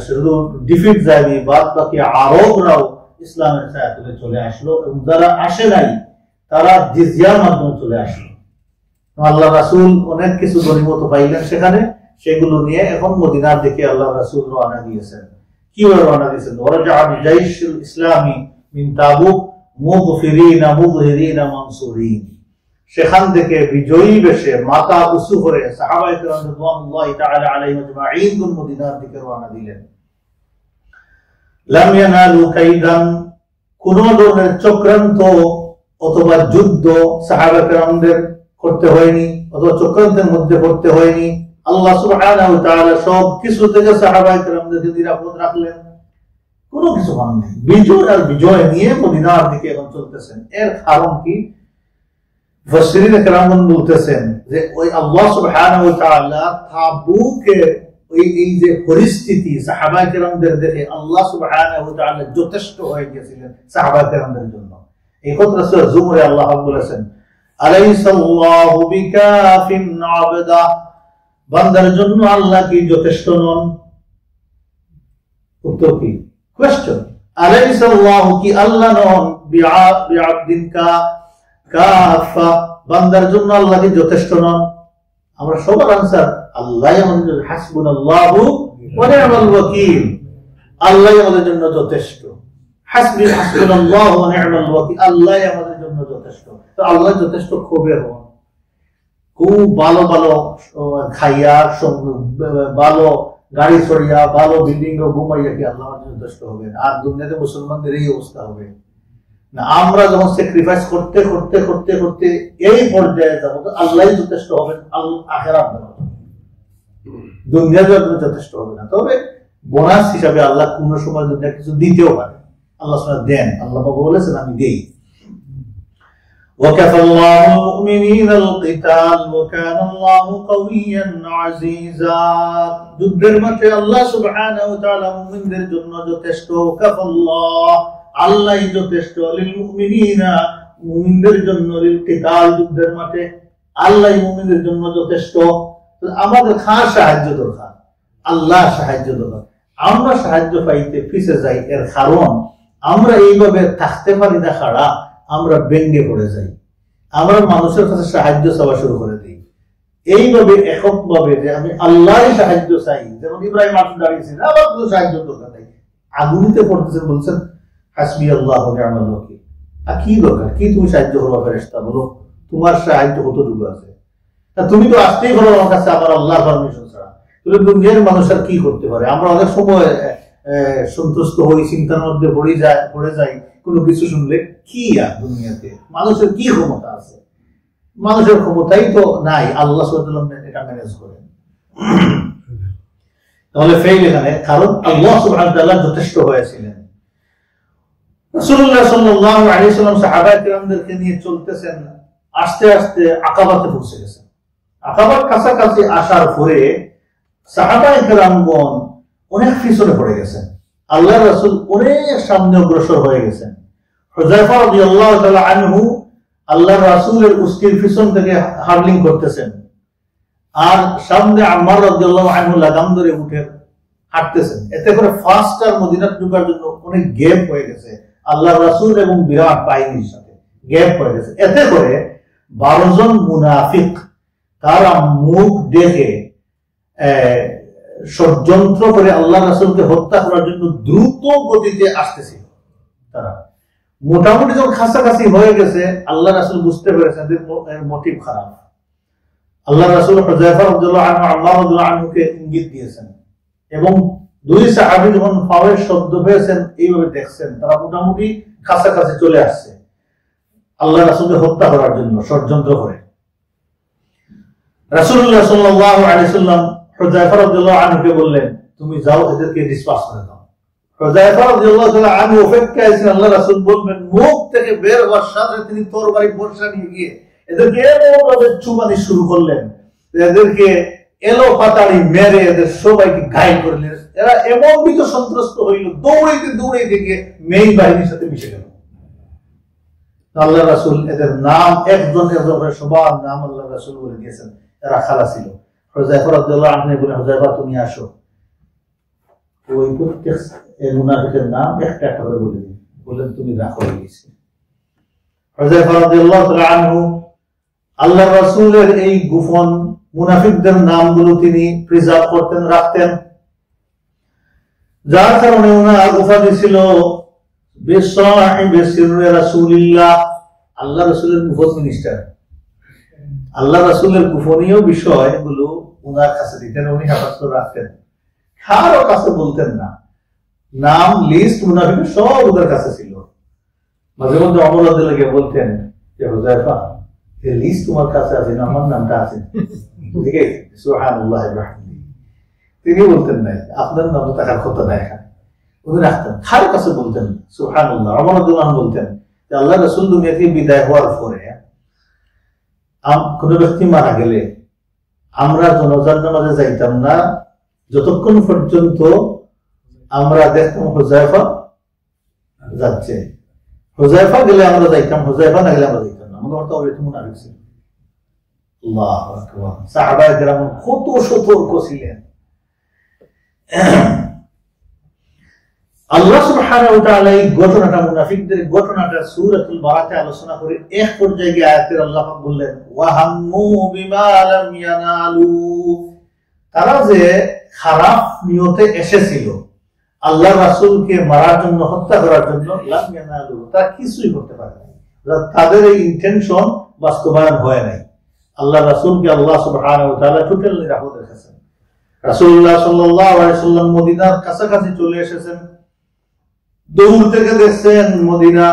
শুধু ডিফিট যায়নি, বাদ বাকি আরবরাও ইসলামের ছায়াতলে চলে আসলো, এবং যারা আসে নাই তারা জিজিয়ার মাধ্যমে চলে আসলো। আল্লাহ রাসূল অনেক কিছু গনিমত পাইলেন সেখানে, সেগুলো নিয়ে এখন মদিনার দিকে আল্লাহ রাসূল রওনা দিয়েছেন। কিভাবে রওনা দিয়েছেন? ওয়ারাজা জাইশুল ইসলামি মিন তাবুক মুগফিরিনা মুযহিরিনা মানসুরিন। সেখান থেকে বিজয়ী বেশে মাথা উঁচু করে সাহাবায়ে কেরাম রাদিয়াল্লাহু তাআলা আলাইহিম আজমাইন মদিনার দিকে রওনা দিলেন। লাম ইয়ানালু কাইদান, কোন ধরনের চক্রান্ত অথবা যুদ্ধ সাহাবায়ে কেরামদের করতে হয়নি, অথবা চক্রান্তের মধ্যে পড়তে হয়নি। আল্লাহ সুবহানাহু ওয়া তাআলা সব কিছু থেকে সাহাবায়ে কেরামদেরকে নিরাপদ রাখলেন, কোনো কিছু পান নাই। বিজয় আর বিজয় নিয়ে মদিনার দিকে এখন চলতেছেন। এর কারণ কি? মুফাসসিরিন কেরামগণ বলতেছেন যে ওই আল্লাহ সুবহানাহু ওয়া তাআলা তাবুকের এই যে পরিস্থিতি সাহাবায়ে কেরামদের দেখে আল্লাহ সুবহানাহু ওয়া তাআলা যথেষ্ট হয়ে গিয়েছিলেন সাহাবায়ে কেরামদের জন্য। এই কথা সূরা জুমরে আল্লাহ বলেছেন, আলাইসাল্লাহু বিকাফিন আবদা, বান্দার জন্য আল্লাহ কি যথেষ্ট নন? উত্তর কি? কোয়েশ্চন। আলাইসাল্লাহু কি আল্লাহ নন বিআবদিন কাফা, বান্দার জন্য আল্লাহ কি যথেষ্ট নন? আমরা সবার আনসার আল্লাহই আমাদের, হাসবুনাল্লাহু ওয়া নি'মাল ওয়াকিল, আল্লাহই আমাদের জন্য যথেষ্ট। হাসবুনাল্লাহু ওয়া নি'মাল ওয়াকিল, আল্লাহই আমাদের জন্য যথেষ্ট। তো আল্লাহ যথেষ্ট কবে হন? খুব ভালো ভালো খাইয়া, ভালো গাড়ি ছড়িয়া, ভালো বিল্ডিং ও ঘুমাইয়া কি আল্লাহ যথেষ্ট হবে? আর দুনিয়াতে মুসলমানদের এই অবস্থা হবে না। আমরা যখন স্যাক্রিফাইস করতে করতে করতে করতে এই পর্যায়ে যাবো, তো আল্লাহই যথেষ্ট হবেন, আখিরাত দুনিয়ার জন্য যথেষ্ট হবে না। তবে বোনাস হিসাবে আল্লাহ কোন সময় দুনিয়া কিছু দিতেও পারে। আল্লাহ দেন, আল্লাহ বাবা বলেছেন আমি দেই। وكفى الله المؤمنين القتال وكان الله قويا عزيزا, যুদ্ধের মাঠে আল্লাহ সুবহানাহু ওয়া তাআলা মুমিনদের জন্য যথেষ্ট। কাফাল্লাহ, আল্লাহই যথেষ্ট, লিল মুমিনিনা, মুমিনদের জন্য, লিল কিতাল, যুদ্ধের মাঠে আল্লাহই মুমিনদের জন্য যথেষ্ট। আমাদের খাস সাহায্য দরকার, আল্লাহ সাহায্য দরকার। আমরা সাহায্য পাইতে পিছে যাই, এর কারণ আমরা এইভাবে থাকতে পারি না খাড়া, আমরা ব্যঙ্গে পড়ে যাই, আমরা মানুষের কাছে সাহায্য চাওয়া শুরু করে দিই। এইভাবে এককভাবে যে আমি আল্লাহর সাহায্য চাই, যেমন ইব্রাহিম আসলে দাঁড়িয়েছেন, আবার কোনো সাহায্য দরকার নেই, আগুনিতে পড়তেছেন, বলছেন হাসবি আল্লাহ ওয়া নি'মাল ওয়াকিল। আর কি দরকার? কি তুমি সাহায্য করবা ফেরেশতা? বলো তোমার সাহায্য কতটুকু আছে? তুমি তো আসতেই পারো আমার কাছে আমার আল্লাহর পারমিশন ছাড়া। তুমি দুনিয়ার মানুষ আর কি করতে পারে? আমরা অনেক সময় সন্তুষ্ট হই, চিন্তার মধ্যে পড়ে যাই কোনো কিছু শুনলে। কি আর দুনিয়াতে মানুষের কি ক্ষমতা আছে? মানুষের ক্ষমতাই তো নাই, আল্লাহ সুবহানাহু ওয়া তাআলা এটা ম্যানেজ করেন। তাহলে ফেল এখানে, কারণ আল্লাহ সুবহানাহু ওয়া তাআলা যথেষ্ট হয়েছিলেন। রাসূলুল্লাহ সাল্লাল্লাহু আলাইহি ওয়াসাল্লাম সাহাবায়ে কেরামদেরকে নিয়ে চলতেছেন, আস্তে আস্তে আকাবাতে পৌঁছে গেছেন। আকাবার কাছাকাছি আসার পরে সাহাবায়ে কেরামগণ অনেক পিছনে পড়ে গেছেন, আল্লাহর রাসূল অনেক সামনে অগ্রসর হয়ে গেছেন। হুযায়ফা রাদিয়াল্লাহু তাআলা আনহু আল্লাহর রাসূলের উস্তির পিছন থেকে হার্লিং করতেছেন, আর সামনে আম্মার রাদিয়াল্লাহু আনহু লাগাম ধরে উঠে হাঁটতেছেন। এতে করে ফার্স্ট আর মদিনাত ঢোকার জন্য অনেক গ্যাপ হয়ে গেছে আল্লাহর রাসূল এবং বিরাট বাহিনীর সাথে, গ্যাপ হয়ে গেছে। এতে করে 12 জন মুনাফিক তারা মুখ দেখে ষড়যন্ত্র করে আল্লাহ রাসূলকে হত্যা করার জন্য দ্রুত গতিতে আসতেছিল। তারা মোটামুটি যখন কাছাকাছি হয়ে গেছে, আল্লাহ রাসূল বুঝতে পেরেছেন এর মোটিভ খারাপ। আল্লাহ রাসূল হুযায়ফা রাদিয়াল্লাহু আনহু আম্মার রাদিয়াল্লাহু আনহুকে ইঙ্গিত দিয়েছেন, এবং দুই সাহাবী যখন পাওয়ের শব্দ পেয়েছেন এইভাবে দেখছেন তারা মোটামুটি কাছাকাছি চলে আসছে আল্লাহ রাসূলকে হত্যা করার জন্য ষড়যন্ত্র করে। রাসূলুল্লাহ সাল্লাল্লাহু আলাইহি ওয়াসাল্লাম হুযায়ফা রাদিয়াল্লাহু আনহুকে বললেন, তুমি যাও এদেরকে ডিসপাস করে দাও। হুযায়ফা রাদিয়াল্লাহু তাআলা আনহু অপেক্ষায় ছিলেন, আল্লাহ রাসূল বলবেন, মুখ থেকে বের হওয়ার সাথে তিনি তরবারি বর্ষা নিয়ে গিয়ে এদেরকে এমনভাবে চুবানি শুরু করলেন, এদেরকে এলো পাতাড়ি মেরে এদের সবাইকে ঘায়েল করলেন। এরা এমন ভীত সন্ত্রস্ত হইল, দৌড়াইতে গিয়ে মেইন বাহিনীর সাথে মিশে গেল। আল্লাহ রাসূল এদের নাম একজন করে সবার নাম আল্লাহ রাসূল বলে দিয়েছেন, এরা খালা ছিল। হুযায়ফা রাদিয়াল্লাহু আনহু বলে, হুযায়ফা তুমি আসো, ওই প্রত্যেক মুনাফিকের নাম একটা একটা করে বলে দিন, বললেন তুমি রাখো গেছি। হুযায়ফা রাদিয়াল্লাহু তাআলা আনহু আল্লাহ রাসূলের এই গোপন মুনাফিকদের নামগুলো তিনি প্রিজার্ভ করতেন, রাখতেন, যার কারণে ওনার উপাধি ছিল বিসাহিবে সিররে রাসূলিল্লাহ, আল্লাহ রাসূলের গোপন মিনিস্টার। আল্লাহ রাসূলের গোপনীয় বিষয়গুলো ওনার কাছে দিতেন, উনি হেফাজত রাখতেন, কারো কাছে বলতেন না। নাম লিস্ট মুনাফিকের সব ওদের কাছে ছিল। মাঝে মধ্যে ওমর রাদিয়াল্লাহু আনহু বলতেন যে হুযায়ফা, এই লিস্ট তোমার কাছে আছে না, আমার নামটা আছে, ঠিক আছে? সুবহানাল্লাহ ওয়া বিহামদিহি। তিনি বলতেন নাই, আপনার নাম থাকার কথা নাই, উনি রাখতেন, কারো কাছে বলতেন না। সুবহানাল্লাহ। ওমর রাদিয়াল্লাহু আনহু বলতেন যে আল্লাহ রাসূল দুনিয়া থেকে বিদায় হওয়ার পরে কোন ব্যক্তি মারা গেলে আমরা জনজার নামাজে যাইতাম না যতক্ষণ পর্যন্ত আমরা দেখতাম হুযায়ফা যাচ্ছে। হুযায়ফা গেলে আমরা যাইতাম, হুযায়ফা না গেলে আমরা যাইতাম না। আমাদের অর্থ ওই মুনাফিক ছিল। আল্লাহু আকবার। সাহাবায়ে কেরাম কত সতর্ক ছিলেন। আল্লাহ সুবহানাহু ওয়া তাআলা এই ঘটনাটা, মুনাফিকদের ঘটনাটা সূরাতুল বারাতে আলোচনা করে এক পর্যায়ে গিয়ে আয়াতের আল্লাহ পাক বললেন, ওয়া হাম্মু বিমা লাম ইয়ানালু, তারা যে খারাপ নিয়তে এসেছিল আল্লাহ রাসূলকে মারার জন্য, হত্যা করার জন্য, লাম ইয়ানালু, তারা কিছুই করতে পারে না। তাদের এই ইন্টেনশন বাস্তবায়ন হয় নাই। আল্লাহ রাসূলকে আল্লাহ সুবহানাহু ওয়া তাআলা টোটাল নিরাপদ রেখেছেন। রাসূলুল্লাহ সাল্লাল্লাহু আলাইহি ওয়াসাল্লাম মদিনার কাছাকাছি চলে এসেছেন, দূর থেকে দেখছেন মদিনা।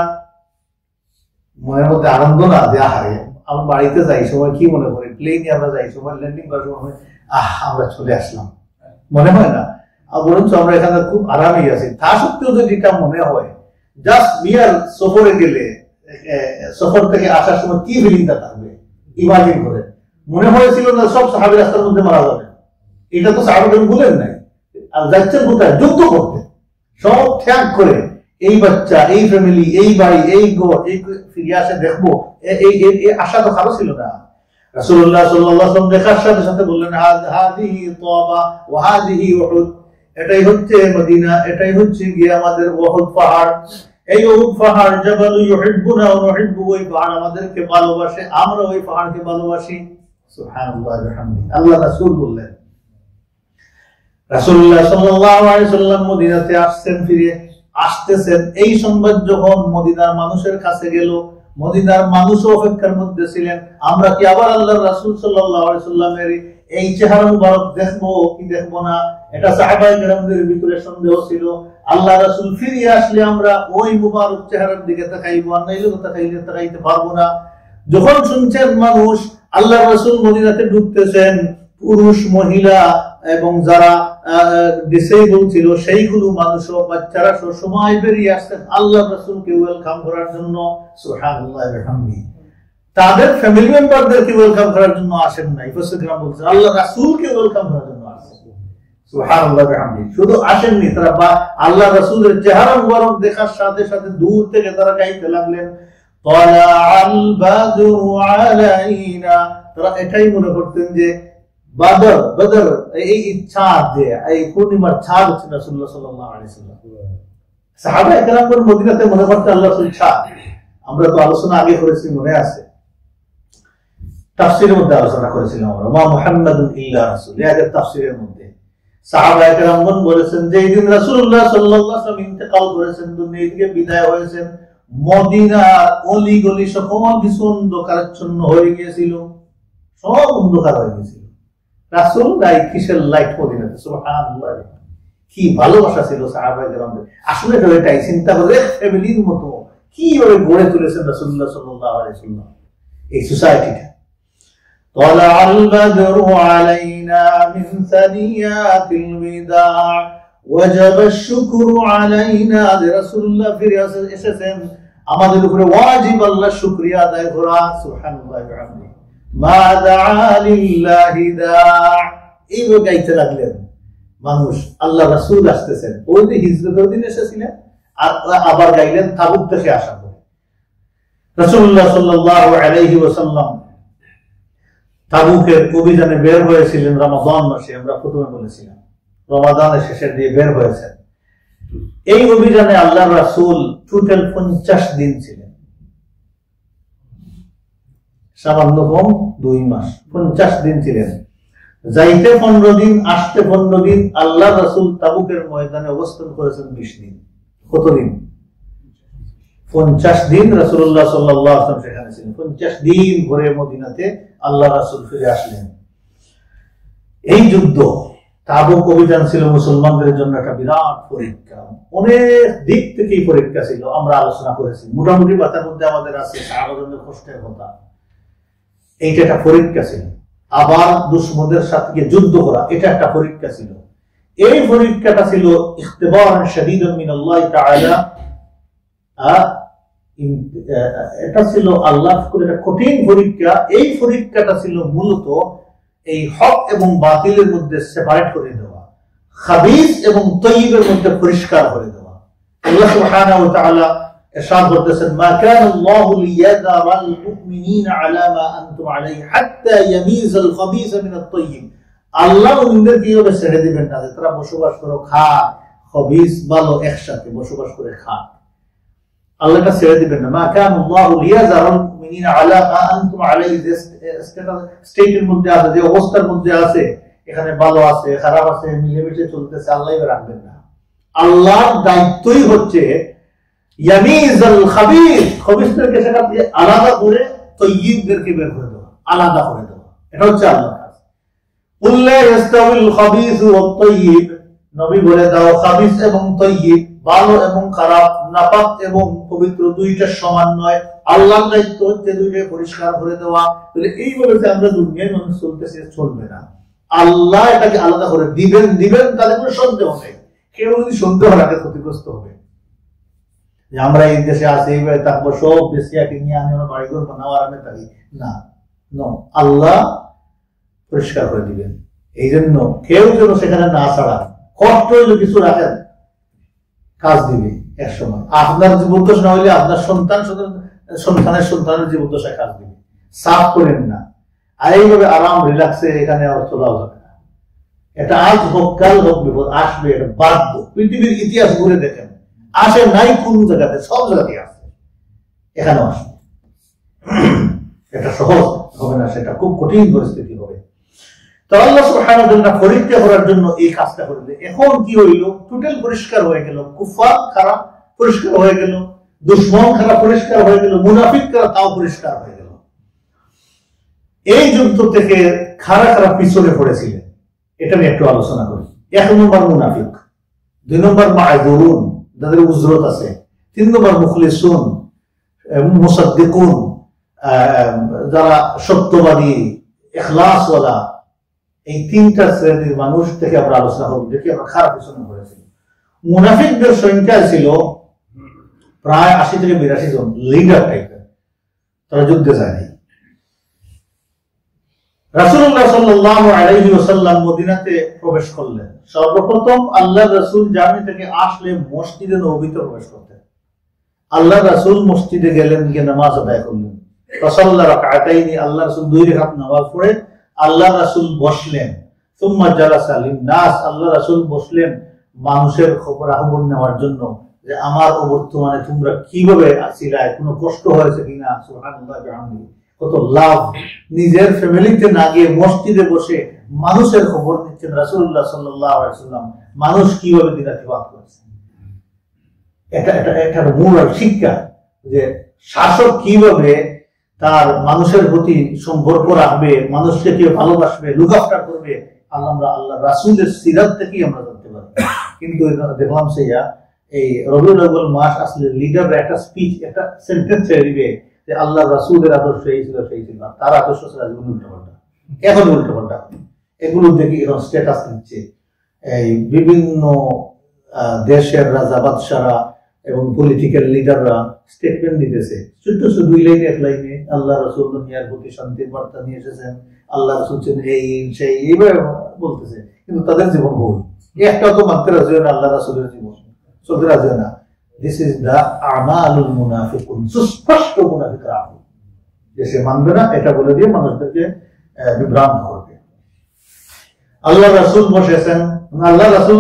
মনের মধ্যে আনন্দ না যে আহারে আমার বাড়িতে যাই সময় কি মনে করি, প্লেনে আমরা যাই সময় ল্যান্ডিং করার সময় আমরা চলে আসলাম, মনে হয় না? বরঞ্চ আমরা এখানে খুব আরামেই আছি। তা সত্ত্বেও যদি এটা মনে হয়, জাস্ট মিয়ার সফরে গেলে, সফর থেকে আসার সময় কি ফিলিংটা থাকবে ইমাজিন করে। মনে হয়েছিল না সব সাহাবী রাস্তার মধ্যে মারা যাবে, এটা তো সাহাবীরা বলেন নাই। আর যাচ্ছেন কোথায়? যুদ্ধ করতে। সব ত্যাগ করে এই বাচ্চা, এই ফ্যামিলি, এই বাড়ি, এই ঘর, এই ফিরে আসে দেখবো, এই আশা তো ভালো ছিল না। রাসূলুল্লাহ সাল্লাল্লাহু আলাইহি ওয়াসাল্লাম দেখার সাথে সাথে বললেন, হাযিহি তাওবা ওয়া হাযিহি উহুদ, এটাই হচ্ছে মদিনা, এটাই হচ্ছে গিয়ে আমাদের উহুদ পাহাড়। এই উহুদ পাহাড় জাবালু ইউহিব্বুনা ওয়া নুহিব্বু, ওই পাহাড় আমাদেরকে ভালোবাসে, আমরা ওই পাহাড়কে ভালোবাসি। সুবহানাল্লাহ ওয়া বিহামদিহি। আল্লাহ রাসূল বললেন, রাসূলুল্লাহ সাল্লাল্লাহু আলাইহি ওয়াসাল্লাম মদিনাতে আসতেছেন। এই সংবাদ যখন মদিনার মানুষের কাছে গেল, মদিনার মানুষও অপেক্ষার মধ্যে ছিলেন, আমরা কি আবার আল্লাহর রাসূল সাল্লাল্লাহু আলাইহি ওয়াসাল্লামের এই চেহারা মুবারক দেখবো কি দেখবো না, এটা সাহাবায়ে কেরামদের ভিতরে সন্দেহ ছিল। আল্লাহ রাসূল ফিরে আসলে আমরা ওই মুবারক চেহারার দিকে তাকাইবো, আর নাইলে তাকাইতে পারবো না। যখন শুনছেন মানুষ আল্লাহ রাসূল মদিনাতে ঢুকতেছেন, পুরুষ, মহিলা এবং যারা ডিসেবল ছিল সেইগুলো মানুষও, বাচ্চারা সময় বেরিয়ে আসতেন আল্লাহ রাসূলকে ওয়েলকাম করার জন্য। সুবহানাল্লাহ ওয়া বিহামদিহি। তাদের ফ্যামিলি মেম্বারদেরকে ওয়েলকাম করার জন্য আসেন নাই, ফসিকরাম বলছেন আল্লাহ রাসূলকে ওয়েলকাম করার জন্য আসেন। সুবহানাল্লাহ ওয়া বিহামদিহি। শুধু আসেননি, তারা আল্লাহ রাসূলের চেহারা মুবারক দেখার সাথে সাথে দূর থেকে তারা গাইতে লাগলেন, তালাআল বাদরু আলাইনা। তারা এটাই মনে করতেন যে বদর এই চাঁদ, এই পূর্ণিমার চাঁদ হচ্ছে রাসূলুল্লাহ সাল্লাল্লাহু আলাইহি ওয়াসাল্লাম। সাহাবায়ে কেরামগণ মদিনাতে মনে করতেন আল্লাহ রাসূল চাঁদ। আমরা তো আলোচনা আগে করেছি, মনে আছে? তাফসীরের মধ্যে আলোচনা করেছিলাম আমরা, মা মুহাম্মাদুন ইল্লা রাসূল, এর তাফসীরের মধ্যে সাহাবায়ে কেরামগণ বলেছেন যে এই দিন রাসূলুল্লাহ সাল্লাল্লাহু আলাইহি ওয়াসাল্লাম ইন্তেকাল করেছেন, দুনিয়া থেকে বিদায় হয়েছেন, মদিনার অলি গলি সকল কিছু অন্ধকারাচ্ছন্ন হয়ে গিয়েছিল, সব অন্ধকার হয়ে গিয়েছিল। রাসূল নাই, কিসের লাইট মদিনাতে। সুবহানাল্লাহ, কি ভালোবাসা ছিল সাহাবায়ে কেরামদের। আসলে এটাই চিন্তা করে ফ্যামিলির মতো কিভাবে গড়ে তুলেছেন রাসূলুল্লাহ সাল্লাল্লাহু আলাইহি ওয়াসাল্লাম এই সোসাইটিটা। طلع البدر علينا من ثنيات الوداع وجب الشكر علينا রাসূলুল্লাহ ফিরে এসেছেন আমাদের উপরে ওয়াজিব আল্লাহ শুকরিয়া আদায় করা সুবহানাল্লাহ ওয়া বিহামদিহি মা দাআ লিল্লাহি দা' এইভাবে গাইতে লাগলেন মানুষ আল্লাহ রাসূল আসতেছেন ওই যে হিজরতের দিন এসেছিলেন আর আবার গাইলেন তাবুক থেকে আসা করে রাসূলুল্লাহ সাল্লাল্লাহু আলাইহি ওয়াসাল্লাম তাবুকের অভিযানে বের হয়েছিলেন রমাদান মাসে আমরা প্রথমে বলেছিলাম রমাদানের শেষের দিয়ে বের হয়েছেন এই অভিযানে আল্লাহর রাসূল টোটাল 50 দিন ছিলেন সামান্য কম 2 মাস 50 দিন ছিলেন যাইতে 15 দিন আসতে 15 দিন আল্লাহর রাসূল তাবুকের ময়দানে অবস্থান করেছেন 20 দিন কত দিন 50 দিন রাসূলুল্লাহ সাল্লাল্লাহু আলাইহি ওয়াসাল্লাম সেখানে ছিলেন 50 দিন ঘুরে মদিনাতে আল্লাহ রাসূল ফিরে আসলেন এই যুদ্ধ তাবুক অভিযান ছিল মুসলমানদের জন্য একটা বিরাট পরীক্ষা অনেক দিক থেকেই পরীক্ষা ছিল আমরা আলোচনা করেছি মোটামুটি বাতার মধ্যে আমাদের আছে সাহাবাদের কষ্টের কথা এইটা একটা পরীক্ষা ছিল আবার দুশমনদের সাথে যুদ্ধ করা এটা একটা পরীক্ষা ছিল এই পরীক্ষাটা ছিল ইখতিবার শাদীদুন মিনাল্লাহ তাআলা এটা ছিল আল্লাহ একটা কঠিন পরীক্ষা এই পরীক্ষাটা ছিল মূলত এই হক এবং বাতিলের মধ্যে সেপারেট করে দেওয়া খাবিস এবং তয়্যিবের মধ্যে পরিষ্কার করে দেওয়া আল্লাহ সুবহানাহু ওয়া তাআলা ইরশাদ করতেছেন মা কানা আল্লাহু লিয়াযআরাল মুমিনিনা আলা মা আনতুম আলাইহি হাত্তা ইয়ামিজাল খাবিসা মিনাত তয়্যিব আল্লাহ মুমিনদের কিভাবে ছেড়ে দিবেন না তারা বসবাস করে খায় খাবিস ভালো একসাথে বসবাস করে খায় আল্লাহ তা ছেড়ে দিবেন না মা কানা আল্লাহু লিয়াযআরাল মুমিনিনা আলা মা আনতুম আলাইহি স্টেটের মধ্যে আছে যে অবস্থার মধ্যে আছে এখানে ভালো আছে খারাপ আছে মিলেমিশে চলতেছে আল্লাহই রাখবেন না আল্লাহর দায়িত্বই হচ্ছে ইয়ামিজাল খাবিস খাবিসদেরকে সেটা আলাদা করে তয়্যিবদেরকে বের করে দেওয়া আলাদা করে দেওয়া এটা হচ্ছে আল্লাহর কাজ কুল্লা ইস্তাউল খাবিস ওয়াত তয়্যিব নবী বলে দাও খাবিস এবং তয়্যিব ভালো এবং খারাপ নাপাক এবং পবিত্র দুইটা সমান নয় আল্লাহর দায়িত্ব হচ্ছে দুইটাকে পরিষ্কার করে দেওয়া তাহলে এইভাবে যে আমরা দুনিয়ায় মানুষ চলতেছে চলবে না আল্লাহ এটাকে আলাদা করে দিবেন তাদের কোনো সন্দেহ নেই কেউ যদি সন্দেহ রাখে ক্ষতিগ্রস্ত হবে যে আমরা এই দেশে আছি এইভাবে থাকবো সব বেশিয়াকে নিয়ে আমি আমার বাড়ি ঘর বানাবো আরামে থাকি না আল্লাহ পরিষ্কার করে দিবেন এই জন্য কেউ যেন সেখানে না ছাড়া কষ্ট হইলে কিছু রাখেন কাজ দিবে এক সময় আপনার জীবদ্দশা না হইলে আপনার সন্তানের জীবদ্দশায় কাজ দিবে সাফ করেন না আর এইভাবে আরাম রিল্যাক্সে এখানে আর চলাও যাবে না এটা আজ হোক কাল হোক বিপদ আসবে এটা বাধ্য পৃথিবীর ইতিহাস ঘুরে দেখেন আসে নাই কোন জায়গাতে সব জায়গাতে আসে এখানেও আসবে এটা সহজ হবে না সেটা খুব কঠিন পরিস্থিতি হবে তো আল্লাহ সুবহানাহু ওয়া তাআলা পরীক্ষা করার জন্য এই কাজটা করলেন এখন কি হইল টোটাল পরিষ্কার হয়ে গেল কুফার খারাপ পরিষ্কার হয়ে গেল দুশমন খারাপ পরিষ্কার হয়ে গেল মুনাফিক খারাপ তাও পরিষ্কার হয়ে গেল এই যুদ্ধ থেকে খারাপ পিছনে পড়েছিলেন এটা নিয়ে একটু আলোচনা করি 1 নম্বর মুনাফিক 2 নম্বর মা'যুরুন যাদের উযরত আছে 3 নম্বর মুখলিসুন মুসাদ্দিকুন যারা সত্যবাদী ইখলাসওয়ালা এই তিনটা শ্রেণীর মানুষ থেকে আমরা আলোচনা করব দেখি আমরা খারাপ পিছনে পড়েছি মুনাফিকদের সংখ্যা ছিল প্রায় 80 থেকে 82 জন লিডার টাইপের তারা যুদ্ধে যায়নি রাসূলুল্লাহ সাল্লাল্লাহু আলাইহি ওয়াসাল্লাম মদিনাতে প্রবেশ করলেন সর্বপ্রথম আল্লাহর রাসূল জার্নি থেকে আসলে মসজিদে নববীতে প্রবেশ করতেন আল্লাহর রাসূল মসজিদে গেলেন গিয়ে নামাজ আদায় করলেন ফাসাল্লা রাকাতাইনি আল্লাহর রাসূল 2 রাকাত নামাজ পড়ে আল্লাহ রাসূল বসলেন সুম্মা জালাসা লিন-নাস আল্লাহ রাসূল বসলেন মানুষের খবর নেওয়ার জন্য যে আমার বর্তমানে তোমরা কিভাবে আছিলা কোনো কষ্ট হয়েছে কিনা সুবহানাল্লাহ বিহামদিহি কত লাভ নিজের ফ্যামিলিতে না গিয়ে মসজিদে বসে মানুষের খবর নিচ্ছেন রাসূলুল্লাহ সাল্লাল্লাহু আলাইহি ওয়াসাল্লাম মানুষ কিভাবে দিনাতিবাদ করেছে এটা মূল শিক্ষা যে শাসক কিভাবে তার মানুষের প্রতি সম্পর্ক রাখবে মানুষকে কি ভালোবাসবে লুক আফটার করবে আমরা আল্লাহ রাসূলের সিরাত থেকে আমরা জানতে পারি কিন্তু দেখলাম সেইয়া এই রবিউল আউয়াল মাস আসলে লিডাররা একটা স্পিচ একটা সেন্টেন্স ছেড়ে দিবে যে আল্লাহ রাসূলের আদর্শ এই ছিল তার আদর্শ ছিল জীবন উল্টাপাল্টা এখন উল্টো পাল্টা, এগুলো দেখি এখন স্ট্যাটাস দিচ্ছে এই বিভিন্ন দেশের রাজা বাদশারা এবং পলিটিক্যাল লিডাররা স্টেটমেন্ট দিতেছে, ছোট্ট ছোট 2 লাইনে 1 লাইনে আল্লাহ রাসূল দুনিয়ার প্রতি শান্তির বার্তা নিয়ে এসেছেন, আল্লাহ রাসূল এই সেই এইভাবে বলতেছে, কিন্তু তাদের জীবন ভুল। একটা তো মানতে রাজি হয় না, আল্লাহ রাসূলের জীবন চলতে রাজি হয় না। দিস ইজ দ্য আমালুল মুনাফিকুন, সুস্পষ্ট মুনাফিকরা যে সে মানবে না এটা বলে দিয়ে মানুষদেরকে বিভ্রান্ত করবে। আল্লাহ রাসূল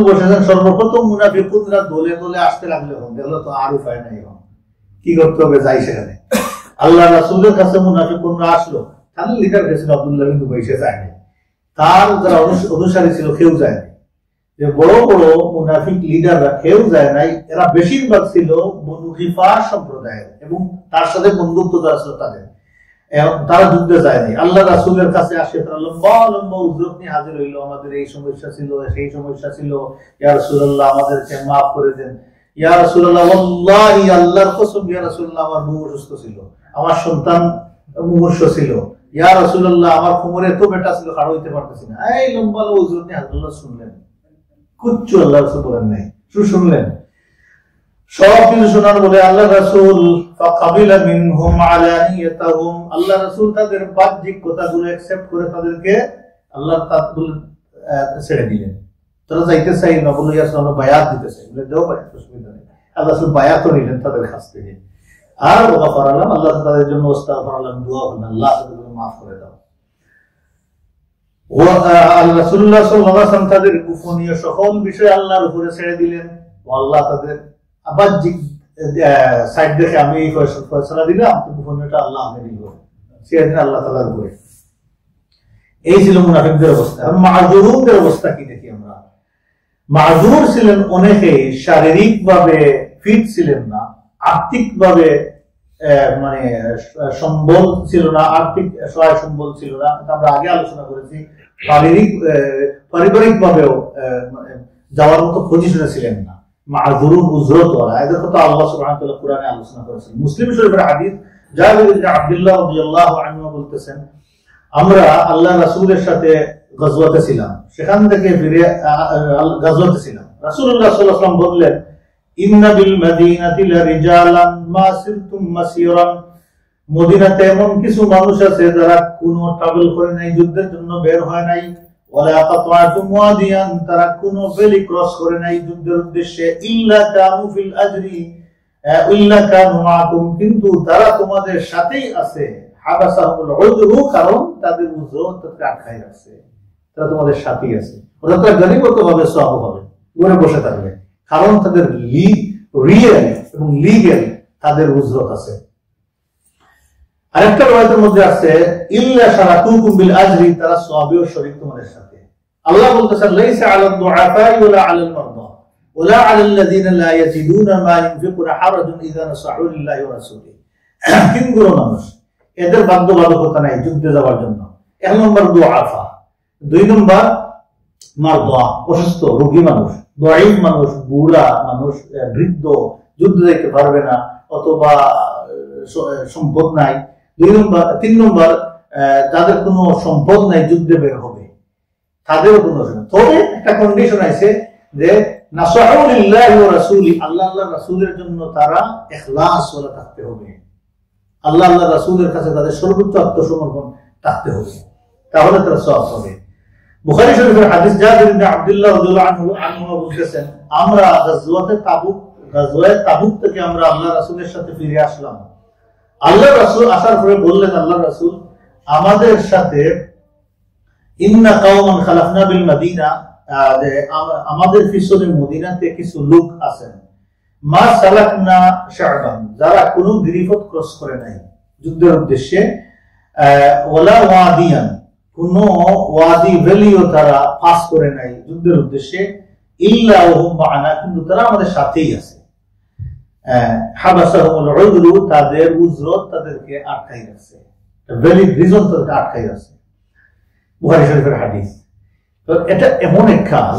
বসেছেন, সর্বপ্রথম মুনাফিকুনরা দলে দলে আসতে লাগলো, দেখলো তো আর উপায় নাই, কি করতে হবে, যাই সেখানে। আল্লাহ রাসূলের কাছে মুনাফিকুনরা আসলো, তাহলে লিডার গেছিল আব্দুল্লাহ বিন উবাই, সে যায়নি, তার যারা অনুসারী ছিল কেউ যায়নি। যে বড় বড় মুনাফিক লিডাররা কেউ যায় নাই, এরা বেশিরভাগ ছিল বনু গিফার সম্প্রদায়ের এবং তার সাথে বন্ধুত্ব যারা ছিল তাদের, তারা যুদ্ধে যায়নি। আল্লাহ রাসূলের কাছে আসে, তারা লম্বা লম্বা উযরত নিয়ে হাজির হইলো, আমাদের এই সমস্যা ছিল, সেই সমস্যা ছিল, ইয়া রাসূলুল্লাহ আমাদেরকে মাফ করে দেন, ইয়া রাসূলুল্লাহ ওয়াল্লাহি আল্লাহর কসম ইয়া রাসূলুল্লাহ আমার বউ অসুস্থ ছিল, আমার সন্তান মুমূর্ষ ছিল, ইয়া রাসূলুল্লাহ আমার কোমরে এত ব্যথা ছিল খাড়া হইতে পারতেছি না। এই লম্বা লম্বা উযরত নিয়ে আল্লাহ শুনলেন, কুচ্ছু আল্লাহ রাসূল বলেন নাই, শুনলেন। সব কিছু শোনার বলে আল্লাহ রাসূল ফাকাবিলা মিনহুম আলানিয়াতাহুম, আল্লাহ রাসূল তাদের বাহ্যিক কথাগুলো অ্যাকসেপ্ট করে তাদেরকে আল্লাহ তাআলা ছেড়ে দিলেন। তারা যাইতে চাই না, বলে ইয়া রাসূলুল্লাহ বায়াত দিতে চাই, বলে দাও বায়াত, অসুবিধা নেই। আল্লাহ রাসূল বায়াত নিলেন তাদের কাছ থেকে, আর ওয়াগফার লাহুম, আল্লাহ তাদের জন্য ইস্তিগফার করলেন, দোয়া করলেন, আল্লাহ তাদেরকে maaf করে দাও। রাসূলুল্লাহ সাল্লাল্লাহু আলাইহি ওয়াসাল্লাম তাদের গোপনীয় সকল বিষয় আল্লাহর উপরে ছেড়ে দিলেন। আল্লাহ তাদের বাহ্যিক সাইড দেখে আমি এই ফয়সালা দিলাম, গোপনীয়টা আল্লাহ আমাকে দিল, সেদিন আল্লাহ তাআলার উপরে। এই ছিল মুনাফিকদের অবস্থা। আর মাযুরুনদের অবস্থা কি দেখি আমরা। মাযুর ছিলেন অনেকে শারীরিকভাবে ফিট ছিলেন না, আর্থিকভাবে মানে সম্বল ছিল না, আর্থিক সহায় সম্বল ছিল না, আমরা আগে আলোচনা করেছি। পারিবারিক ভাবেও যাওয়ার মতো পজিশনে ছিলেন না, মাযুরুন উযরত ওয়ালা, এদের কথা আল্লাহ সুবহানাহু ওয়া তাআলা কোরআনে আলোচনা করেছেন। মুসলিম শরীফের হাদিস, জাবির ইবনে আব্দুল্লাহ রাদিয়াল্লাহু আনহু বলতেছেন, আমরা আল্লাহ রাসূলের সাথে গজওয়াতে ছিলাম, সেখান থেকে ফিরে গজওয়াতে ছিলাম। রাসূলুল্লাহ সাল্লাল্লাহু আলাইহি ওয়াসাল্লাম বললেন, ইন্না বিল মাদিনাতি লারিজালান মা সিরতুম মাসিরান, মদিনাতে এমন কিছু মানুষ আছে যারা কোনো ট্রাভেল করে নাই, যুদ্ধের জন্য বের হয় নাই, ওয়ালা কাতাতুম ওয়াদিয়ান, তারা কোনো ভ্যালি ক্রস করে নাই যুদ্ধের উদ্দেশ্যে, ইল্লা কানু ফিল আজরি ইল্লা কানু মাআকুম, কিন্তু তারা তোমাদের সাথেই আছে, হাবাসাহুল উযরু, কারণ তাদের উযরত তাদের আটকায় আছে, তারা তোমাদের সাথেই আছে, ওরা তারা গনিমতভাবে সওয়াব হবে, ঘরে বসে থাকবে, কারণ তাদের রিয়েল এবং লিগ্যাল তাদের উযরত আছে। আরেকটা রওয়ায়াতের মধ্যে আছে, ইল্লা শারাকুকুম বিল আজরি, তারা সওয়াবেও শরীক তোমাদের সাথে। আল্লাহ বলতেছেন, লাইসা আলাল দুআফা ওয়ালা আলাল মারদা ওয়ালা আলাল্লাযিনা লা ইয়াজিদুনা মা ইনফিকুনা হারাজুন ইযা নাসাহু লিল্লাহি ওয়া রাসূলিহি, তিনগুলো মানুষ, এদের বাধ্যবাধকতা নাই যুদ্ধে যাওয়ার জন্য। 1 নম্বর দুআফা, 2 নম্বর মারদা, অসুস্থ রোগী মানুষ, দাঈফ মানুষ, বুড়া মানুষ, বৃদ্ধ, যুদ্ধে যেতে পারবে না অথবা সম্পদ নাই। 3 নম্বর তাদের কোনো সম্পদ নাই, যুদ্ধে বের হবে, তাদেরও কোনো, তবে একটা কন্ডিশন আছে যে নাসাহু লিল্লাহি ওয়া রাসূলি, আল্লাহ আল্লাহ রাসূলের জন্য তারা ইখলাস ওয়ালা থাকতে হবে, আল্লাহ আল্লাহ রাসূলের কাছে তাদের সর্বোচ্চ আত্মসমর্পণ থাকতে হবে, তাহলে তারা সওয়াব হবে। বুখারী শরীফের হাদিস, জাবির ইবনে আব্দুল্লাহ রাদিয়াল্লাহু আনহু বলতেছেন, আমরা গাজওয়ায়ে তাবুক থেকে আমরা আল্লাহ রাসূলের সাথে ফিরে আসলাম। আল্লাহ রাসূল আসার পরে বললেন, আল্লাহ রাসূল আমাদের সাথে, ইন্না কাওমান খালাফনা বিল মাদিনা, আমাদের পিছনে মদিনাতে কিছু লোক আছেন, মা সালাকনা শা'বান, যারা কোনো গিরিপথ ক্রস করে নাই যুদ্ধের উদ্দেশ্যে, ওয়ালা ওয়াদিয়ান, কোন ওয়াদি ভ্যালিও তারা পাস করে নাই যুদ্ধের উদ্দেশ্যে, ইল্লা ওহুম মা'ানা, কিন্তু তারা আমাদের সাথেই আছে। হাবাসাহুমুল উযরু, তাদের উযরত তাদেরকে আটকাই রাখছে, ভ্যালিড রিজন তাদেরকে আটকাই রাখছে। বুখারী শরীফের হাদিস। তো এটা এমন এক কাজ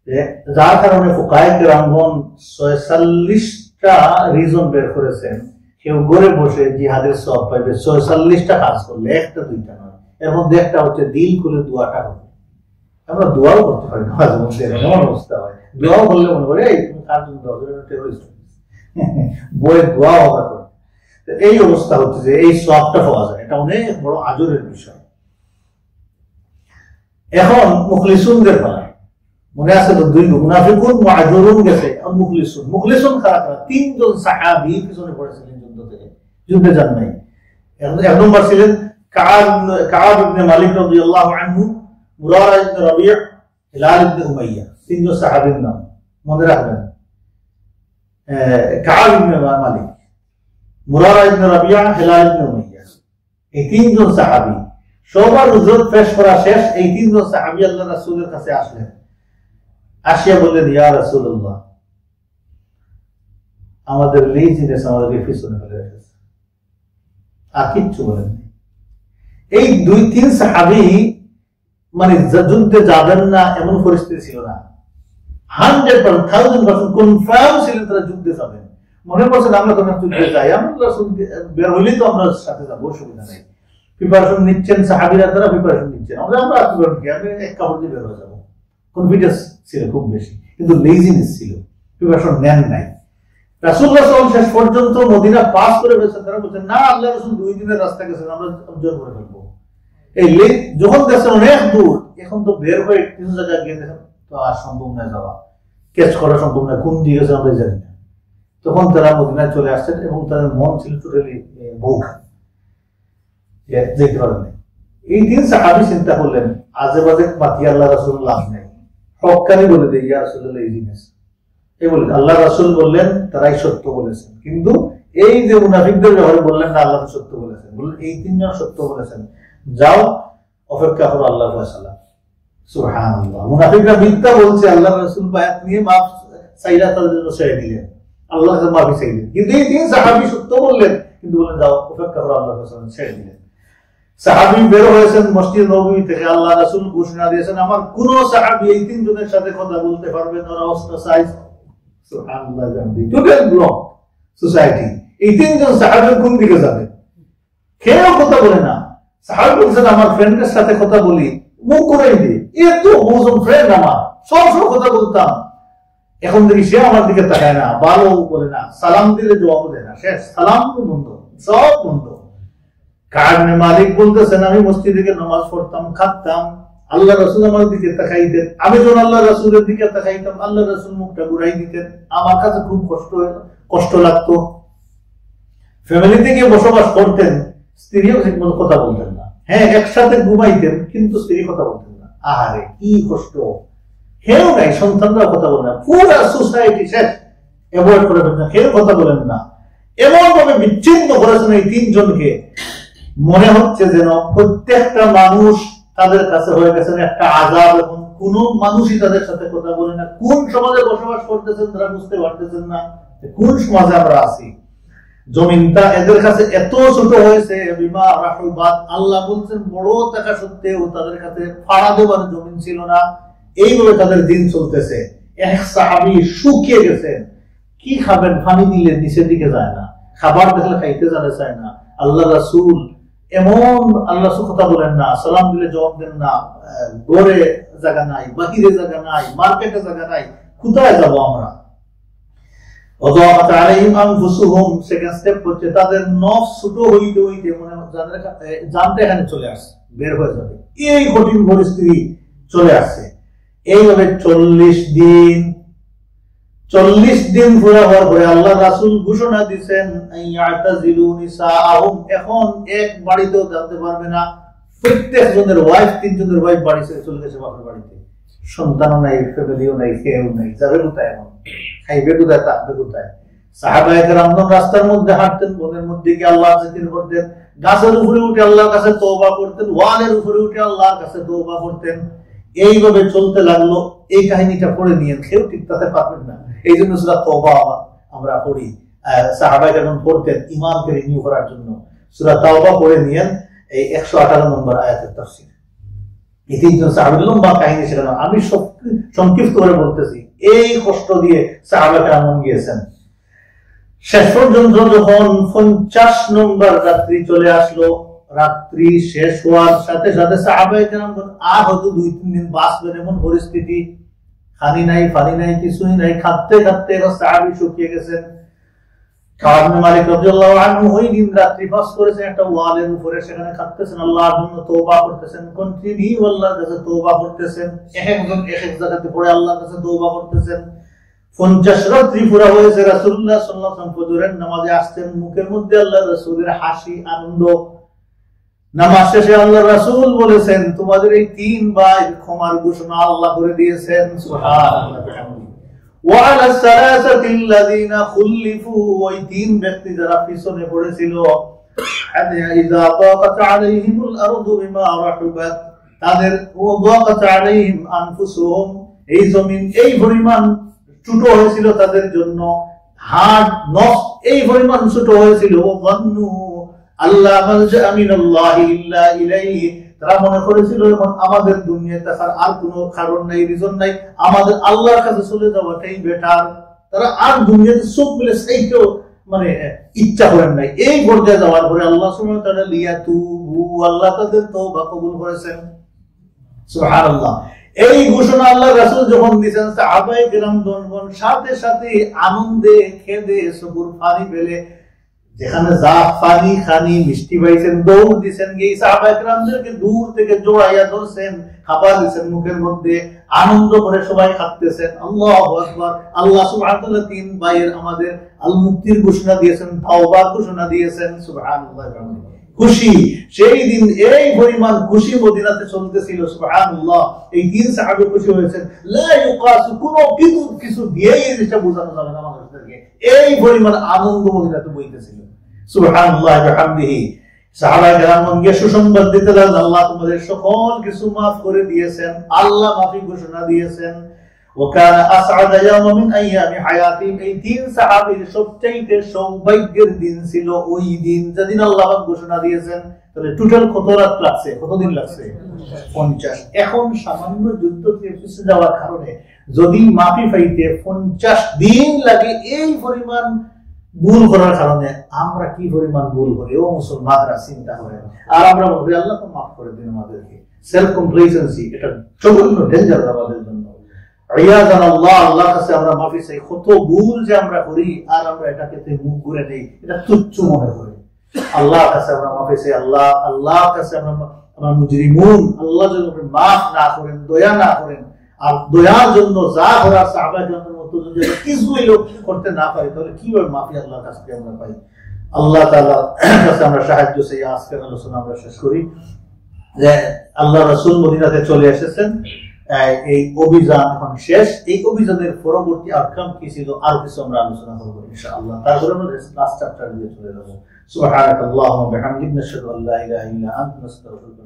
যে যার কারণে ফুকাহায়ে কেরামগণ 46টা রিজন বের করেছেন, কেউ ঘরে বসে জিহাদের সওয়াব পাইবে 46টা কাজ করলে, একটা দুইটা নয়, এর মধ্যে একটা হচ্ছে দিল খুলে দোয়াটা হবে। আমরা দোয়াও করতে পারি না, মাঝে মধ্যে এমন অবস্থা হয়, দোয়াও করলে মনে করে এই তুমি কার জন্য টেরোরিস্ট বইয়ের দোয়াও আমরা করি। এই অবস্থা হচ্ছে যে এই সবটা পাওয়া যায়, এটা অনেক বড় আজরের বিষয়। এখন মুখলিসুনদের বেলায় মনে আছে তো, দুই মুনাফিকুন মুআজুরুন গেছে, আর মুখলিসুন। মুখলিসুন কারা কারা? তিনজন সাহাবী পিছনে পড়েছিলেন যুদ্ধ থেকে, যুদ্ধে যান নাই। এক নম্বর ছিলেন কাআব ইবনে মালিক রাদিয়াল্লাহু আনহু, মুরারা ইবনে রাবিয়া, হিলাল ইবনে উমাইয়া। তিনজন সাহাবীর নাম মনে রাখবেন। কাআব ইবনে মালিক, মুরারা ইবনে রাবিয়া, হিলাল ইবনে উমাইয়া, এই তিনজন সাহাবী। সবার উজরত পেশ করা শেষ, এই তিনজন সাহাবী আল্লাহর রাসূলের কাছে আসলেন। আসিয়া বললেন, ইয়া রাসূলুল্লাহ, আমাদের লেজিনেস আমাদেরকে পিছনে ফেলে রেখেছে। আর কিচ্ছু বলেন। এই দুই তিন সাহাবী মানে যুদ্ধে যাবেন না এমন পরিস্থিতি ছিল না, 100% কনফার্ম ছিলেন তারা যুদ্ধে যাবেন। মনে করছেন আমরা তো যুদ্ধে যাই, আমরা বের হইলেই তো আমরা সাথে যাবো, অসুবিধা নেই। প্রিপারেশন নিচ্ছেন সাহাবীরা, তারা প্রিপারেশন নিচ্ছেন, আমরা আমি এক কাপড় দিয়ে বের হয়ে যাবো। কনফিডেন্স ছিল খুব বেশি, কিন্তু লেজিনেস ছিল, প্রিপারেশন নেন নাই। রাসূলুল্লাহ সাল্লাল্লাহু আলাইহি ওয়াসাল্লাম শেষ পর্যন্ত মদিনা পাস করে ফেলেছেন, তারা বলছেন না আল্লাহ রাসূল 2 দিনের রাস্তা গেছেন, আমরা জোর করে ফেলবো। এই যখন গেছেন অনেক দূর, এখন তো বের হয়ে কিছু জায়গায় গিয়ে দেখেন তো আর সম্ভব নয় যাওয়া, ক্যাচ করা সম্ভব নয়, কোন দিকে গেছে আমরা জানি না। তখন তারা মদিনায় চলে আসছেন এবং তাদের মন ছিল টোটালি ভোগা, যেতে পারেন। এই দিন সাহাবী চিন্তা করলেন, আজে বাজে বাকি আল্লাহ রাসূল লাভ নেই, হক্কানি বলে দেয় ইয়া রাসূলুল্লাহ এই জিনিস। এই বলে আল্লাহ রাসূল বললেন তারাই সত্য বলেছেন, কিন্তু এই যে মুনাফিকদের ব্যাপারে বললেন না আল্লাহ সত্য বলেছেন, বললেন এই তিনজন সত্য বলেছেন, যাও অপেক্ষা করো আল্লাহর ফয়সালা। সুবহানাল্লাহ। মুনাফিকরা মিথ্যা বলছে, আল্লাহ রাসূল বায়াত নিয়ে মাফ চাইলা তাদের জন্য ছেড়ে দিলেন, আল্লাহর কাছে মাফি চাইলেন। কিন্তু এই তিন সাহাবী সত্য বললেন, কিন্তু বললেন যাও অপেক্ষা করো আল্লাহর ফয়সালা, ছেড়ে দিলেন। সাহাবী বের হয়েছেন মসজিদ নববী থেকে, আল্লাহ রাসূল ঘোষণা দিয়েছেন আমার কোন সাহাবী এই তিনজনের সাথে কথা বলতে পারবে না, ওরা অস্ট্রাসাইজ। সুবহানাল্লাহ। Total block society. এই তিনজন সাহাবী কোন দিকে যাবে? কেউ কথা বলে না। সাহাবী বলছেন আমার ফ্রেন্ডের সাথে কথা বলি, মুখ করে দিই, এত মোজন ফ্রেন্ড আমার, সব কথা বলতাম, এখন দেখি সে আমার দিকে তাকায় না, ভালো বলে না, সালাম দিলে জবাব দেয় না, শেষ, সালাম বন্ধ, সব বন্ধ। কাব ইবনে মালিক বলতেছেন আমি মসজিদে গিয়ে নামাজ পড়তাম, খাতাম, আল্লাহ রাসূল আমার দিকে তাকাইতেন, আমি যখন আল্লাহ রাসূলের দিকে তাকাইতাম আল্লাহ রাসূল মুখটা ঘুরাই দিতেন, আমার কাছে খুব কষ্ট লাগতো। ফ্যামিলিতে গিয়ে বসবাস করতেন, স্ত্রীও ঠিকমতো কথা বলতেন না, হ্যাঁ একসাথে ঘুমাইতেন কিন্তু স্ত্রী কথা বলতেন না। আহারে কি কষ্ট, কেউ নাই, সন্তানরাও কথা বলে না, পুরো সোসাইটি শেষ, অ্যাভয়েড করে ফেলছেন, কেউ কথা বলেন না। এমন ভাবে বিচ্ছিন্ন করেছেন এই তিনজনকে, মনে হচ্ছে যেন প্রত্যেকটা মানুষ তাদের কাছে হয়ে গেছেন একটা আযাব। এখন কোন মানুষই তাদের সাথে কথা বলে না। কোন সমাজে বসবাস করতেছেন তারা বুঝতে পারতেছেন না, কোন সমাজে আমরা আছি। জমিনটা এদের কাছে এত ছোট হয়েছে, বিমা রাহুবাত, আল্লাহ বলছেন বড় টাকা সত্ত্বেও তাদের কাছে ফাড়া দেবার জমিন ছিল না। এইভাবে তাদের দিন চলতেছে। এক সাহাবী শুকিয়ে গেছেন, কি খাবেন, পানি দিলে নিচের দিকে যায় না, খাবার দেখলে খাইতে জানে চায় না। আল্লাহ রাসূল এমন, আল্লাহ কথা বলেন না, সালাম দিলে জবাব দেন না, ঘরে জায়গা নাই, বাহিরে জায়গা নাই, মার্কেটে জায়গা নাই, কোথায় যাব আমরা? সেকেন্ড স্টেপ হচ্ছে তাদের নফস ছোট হইতে হইতে মনে জানতে এখানে চলে আসছে, বের হয়ে যাবে, এই কঠিন পরিস্থিতি চলে আসছে। এইভাবে 40 দিন পুরো হওয়ার পরে আল্লাহ রাসূল ঘোষণা দিয়েছেন এখন এক বাড়িতেও জানতে পারবে না। প্রত্যেক জনের ওয়াইফ, 3 জনের ওয়াইফ বাড়ি ছেড়ে চলে গেছে বাপের বাড়িতে, সন্তানও নাই, ফ্যামিলিও নাই, কেউ নাই, যাবে কোথায়, এখন খাইবে কোথায়, থাকবে কোথায়? সাহাবায়ে কেরাম রাস্তার মধ্যে হাঁটতেন, বনের মধ্যে গিয়ে আল্লাহর জিকির করতেন, গাছের উপরে উঠে আল্লাহর কাছে তওবা করতেন, ওয়ালের উপরে উঠে আল্লাহর কাছে তওবা করতেন। এইভাবে চলতে লাগলো। এই কাহিনীটা পড়ে নিয়ে কেউ ঠিক তাতে পারবেন না, এই জন্য সূরা তওবা আমরা পড়ি, সাহাবায়ে কেরাম পড়তেন ঈমানকে রিনিউ করার জন্য। সূরা তওবা পড়ে নিয়েন, এই 158 নম্বর আয়াতের তাফসীর। এই তিনজন সাহাবী লম্বা কাহিনী শেখানো, আমি সংক্ষিপ্ত করে বলতেছি। এই কষ্ট দিয়ে সাহাবায়ে কেরাম গিয়েছেন। শেষ পর্যন্ত যখন 50 নম্বর রাত্রি চলে আসলো, রাত্রি শেষ হওয়ার সাথে সাথে সাহাবায়ে কেরামগণ আর হয়তো 2-3 দিন বাঁচবেন এমন পরিস্থিতি, খানি নাই পানি নাই কিছুই নাই, খাটতে খাটতে সাহাবী শুকিয়ে গেছেন। কাব ইবনে মালিক রাদিয়াল্লাহু আনহু ওই দিন রাত্রি পাস করেছেন একটা ওয়ালের উপরে, সেখানে খাটতেছেন, আল্লাহর জন্য তওবা করতেছেন, কন্টিনিউ আল্লাহর কাছে তওবা করতেছেন, একজন এক এক জায়গাতে পড়ে আল্লাহর কাছে তওবা করতেছেন। 50 রাত্রি পুরা হয়েছে, রাসূলুল্লাহ সাল্লাল্লাহু আলাইহি ওয়াসাল্লাম ফজরের নামাজে আসছেন, মুখের মধ্যে আল্লাহর রাসূলের হাসি, আনন্দ। নামাজ শেষে আল্লাহর রাসূল বলেছেন, তোমাদের এই 3 ভাই ক্ষমার ঘোষণা আল্লাহ করে দিয়েছেন। সুবহানাল্লাহ। ওয়া আলা সালাসাতি আল্লাযিনা খুলিফু, ওই 3 ব্যক্তি যারা পিছনে পড়েছিল, ইযা দাকাত আলাইহিমুল আরদু বিমা রাহুবাত, তাদের ওয়াদাকাত আলাইহিম আনফুসুহুম, এই জমিন এই পরিমাণ ছোট হয়েছিল তাদের জন্য, হার্ট নফস এই পরিমাণ ছোট হয়েছিল, ওয়ান্নু আল্লাহ মালজা মিনাল্লাহি ইল্লা ইলাইহি, তারা মনে করেছিল এখন আমাদের দুনিয়াতে আর কোনো কারণ নাই, রিজন নাই, আমাদের আল্লাহর কাছে চলে যাওয়াটাই বেটার। তারা আর দুনিয়াতে সব মিলে সেইকেও মানে ইচ্ছা করেন নাই। এই পর্যায়ে যাওয়ার পরে আল্লাহ সুবহানাহু ওয়া তাআলা লিয়াতুবু, আল্লাহ তাদের তওবা কবুল করেছেন। সুবহানাল্লাহ। এই ঘোষণা আল্লাহ রাসূল যখন দিয়েছেন, সাহাবায়ে কেরামগণ সাথে সাথে আনন্দে খেদে চোখের পানি ফেলে, যেখানে যা পানি খানি মিষ্টি পাইছেন দৌড় দিচ্ছেন, গিয়ে সাহাবায়ে কেরামদেরকে দূর থেকে জড়াইয়া ধরছেন, খাবার দিচ্ছেন মুখের মধ্যে, আনন্দ করে সবাই খাচ্ছেন। আল্লাহু আকবার। আল্লাহ সুবহানাহু ওয়া তাআলা 3 ভাইয়ের আমাদের আল মুক্তির ঘোষণা দিয়েছেন, তাওবার ঘোষণা দিয়েছেন। সুবহানাল্লাহ। খুশি সেই দিন এই পরিমাণ খুশি মদিনাতে চলতেছিল। সুবহানাল্লাহ। এই 3 সাহাবী খুশি হয়েছেন, লা ইউকাসু, কোনো কিছু দিয়েই এটা বোঝানো যাবে না মানুষদেরকে, এই পরিমাণ আনন্দ মদিনাতে বইতেছিল। সুবহানাল্লাহ ওয়া বিহামদিহি। সাহাবায়ে কেরামগণকে সুসংবাদ দিতে লাগলেন, আল্লাহ তোমাদের সকল কিছু মাফ করে দিয়েছেন, আল্লাহ মাফি ঘোষণা দিয়েছেন। ওয়াকানা আসআদ ইয়াওম মিন আইয়ামি হায়াতি, এই 3 সাহাবীর সবচেয়ে সৌভাগ্যের দিন ছিল ওই দিন যেদিন আল্লাহ ঘোষণা দিয়েছেন। তাহলে টোটাল কত রাত লাগছে, কতদিন লাগছে? 50। এখন সামান্য যুদ্ধ পিছিয়ে যাওয়ার কারণে যদি মাফি পাইতে 50 দিন লাগে, এই পরিমাণ ভুল করার কারণে আমরা কি পরিমাণ ভুল করি ও মুসলমানরা চিন্তা করেন। আর আমরা বলি আল্লাহ তো মাফ করে দিন আমাদেরকে। সেলফ কমপ্লেসেন্সি এটা জঘন্য ডেঞ্জার আমাদের জন্য। ইয়াজান আল্লাহ, আল্লাহর কাছে আমরা মাফি চাই। কত ভুল যে আমরা করি আর আমরা এটাকে মুখ ঘুরে নেই, এটা তুচ্ছ মনে করি। আল্লাহর কাছে আমরা মাফি চাই। আল্লাহর কাছে আমরা মুজরিমুন, আল্লাহ যেন মাফ না করেন, দয়া না করেন। আর দয়ার জন্য যা করার সাহাবায়ে কেরামের মতো যদি কিছুই করতে না পারি, তাহলে কিভাবে মাফি আল্লাহর কাছ থেকে আমরা পাই? আল্লাহ তাআলার কাছে আমরা সাহায্য চাই। আজকের আলোচনা আমরা শেষ করি যে আল্লাহ রাসূল মদিনাতে চলে এসেছেন, এই অভিযান এখন শেষ। এই অভিযানের পরবর্তী আউটকাম কি ছিল আর কিছু আমরা আলোচনা করব ইনশাআল্লাহ। তারপরে আমরা লাস্ট চ্যাপ্টারে চলে যাব। সুবহানাকাল্লাহুম্মা ওয়া বিহামদিকা, নাশহাদু আল্লা ইলাহা ইল্লা আনতা, নাস্তাগফিরুকা।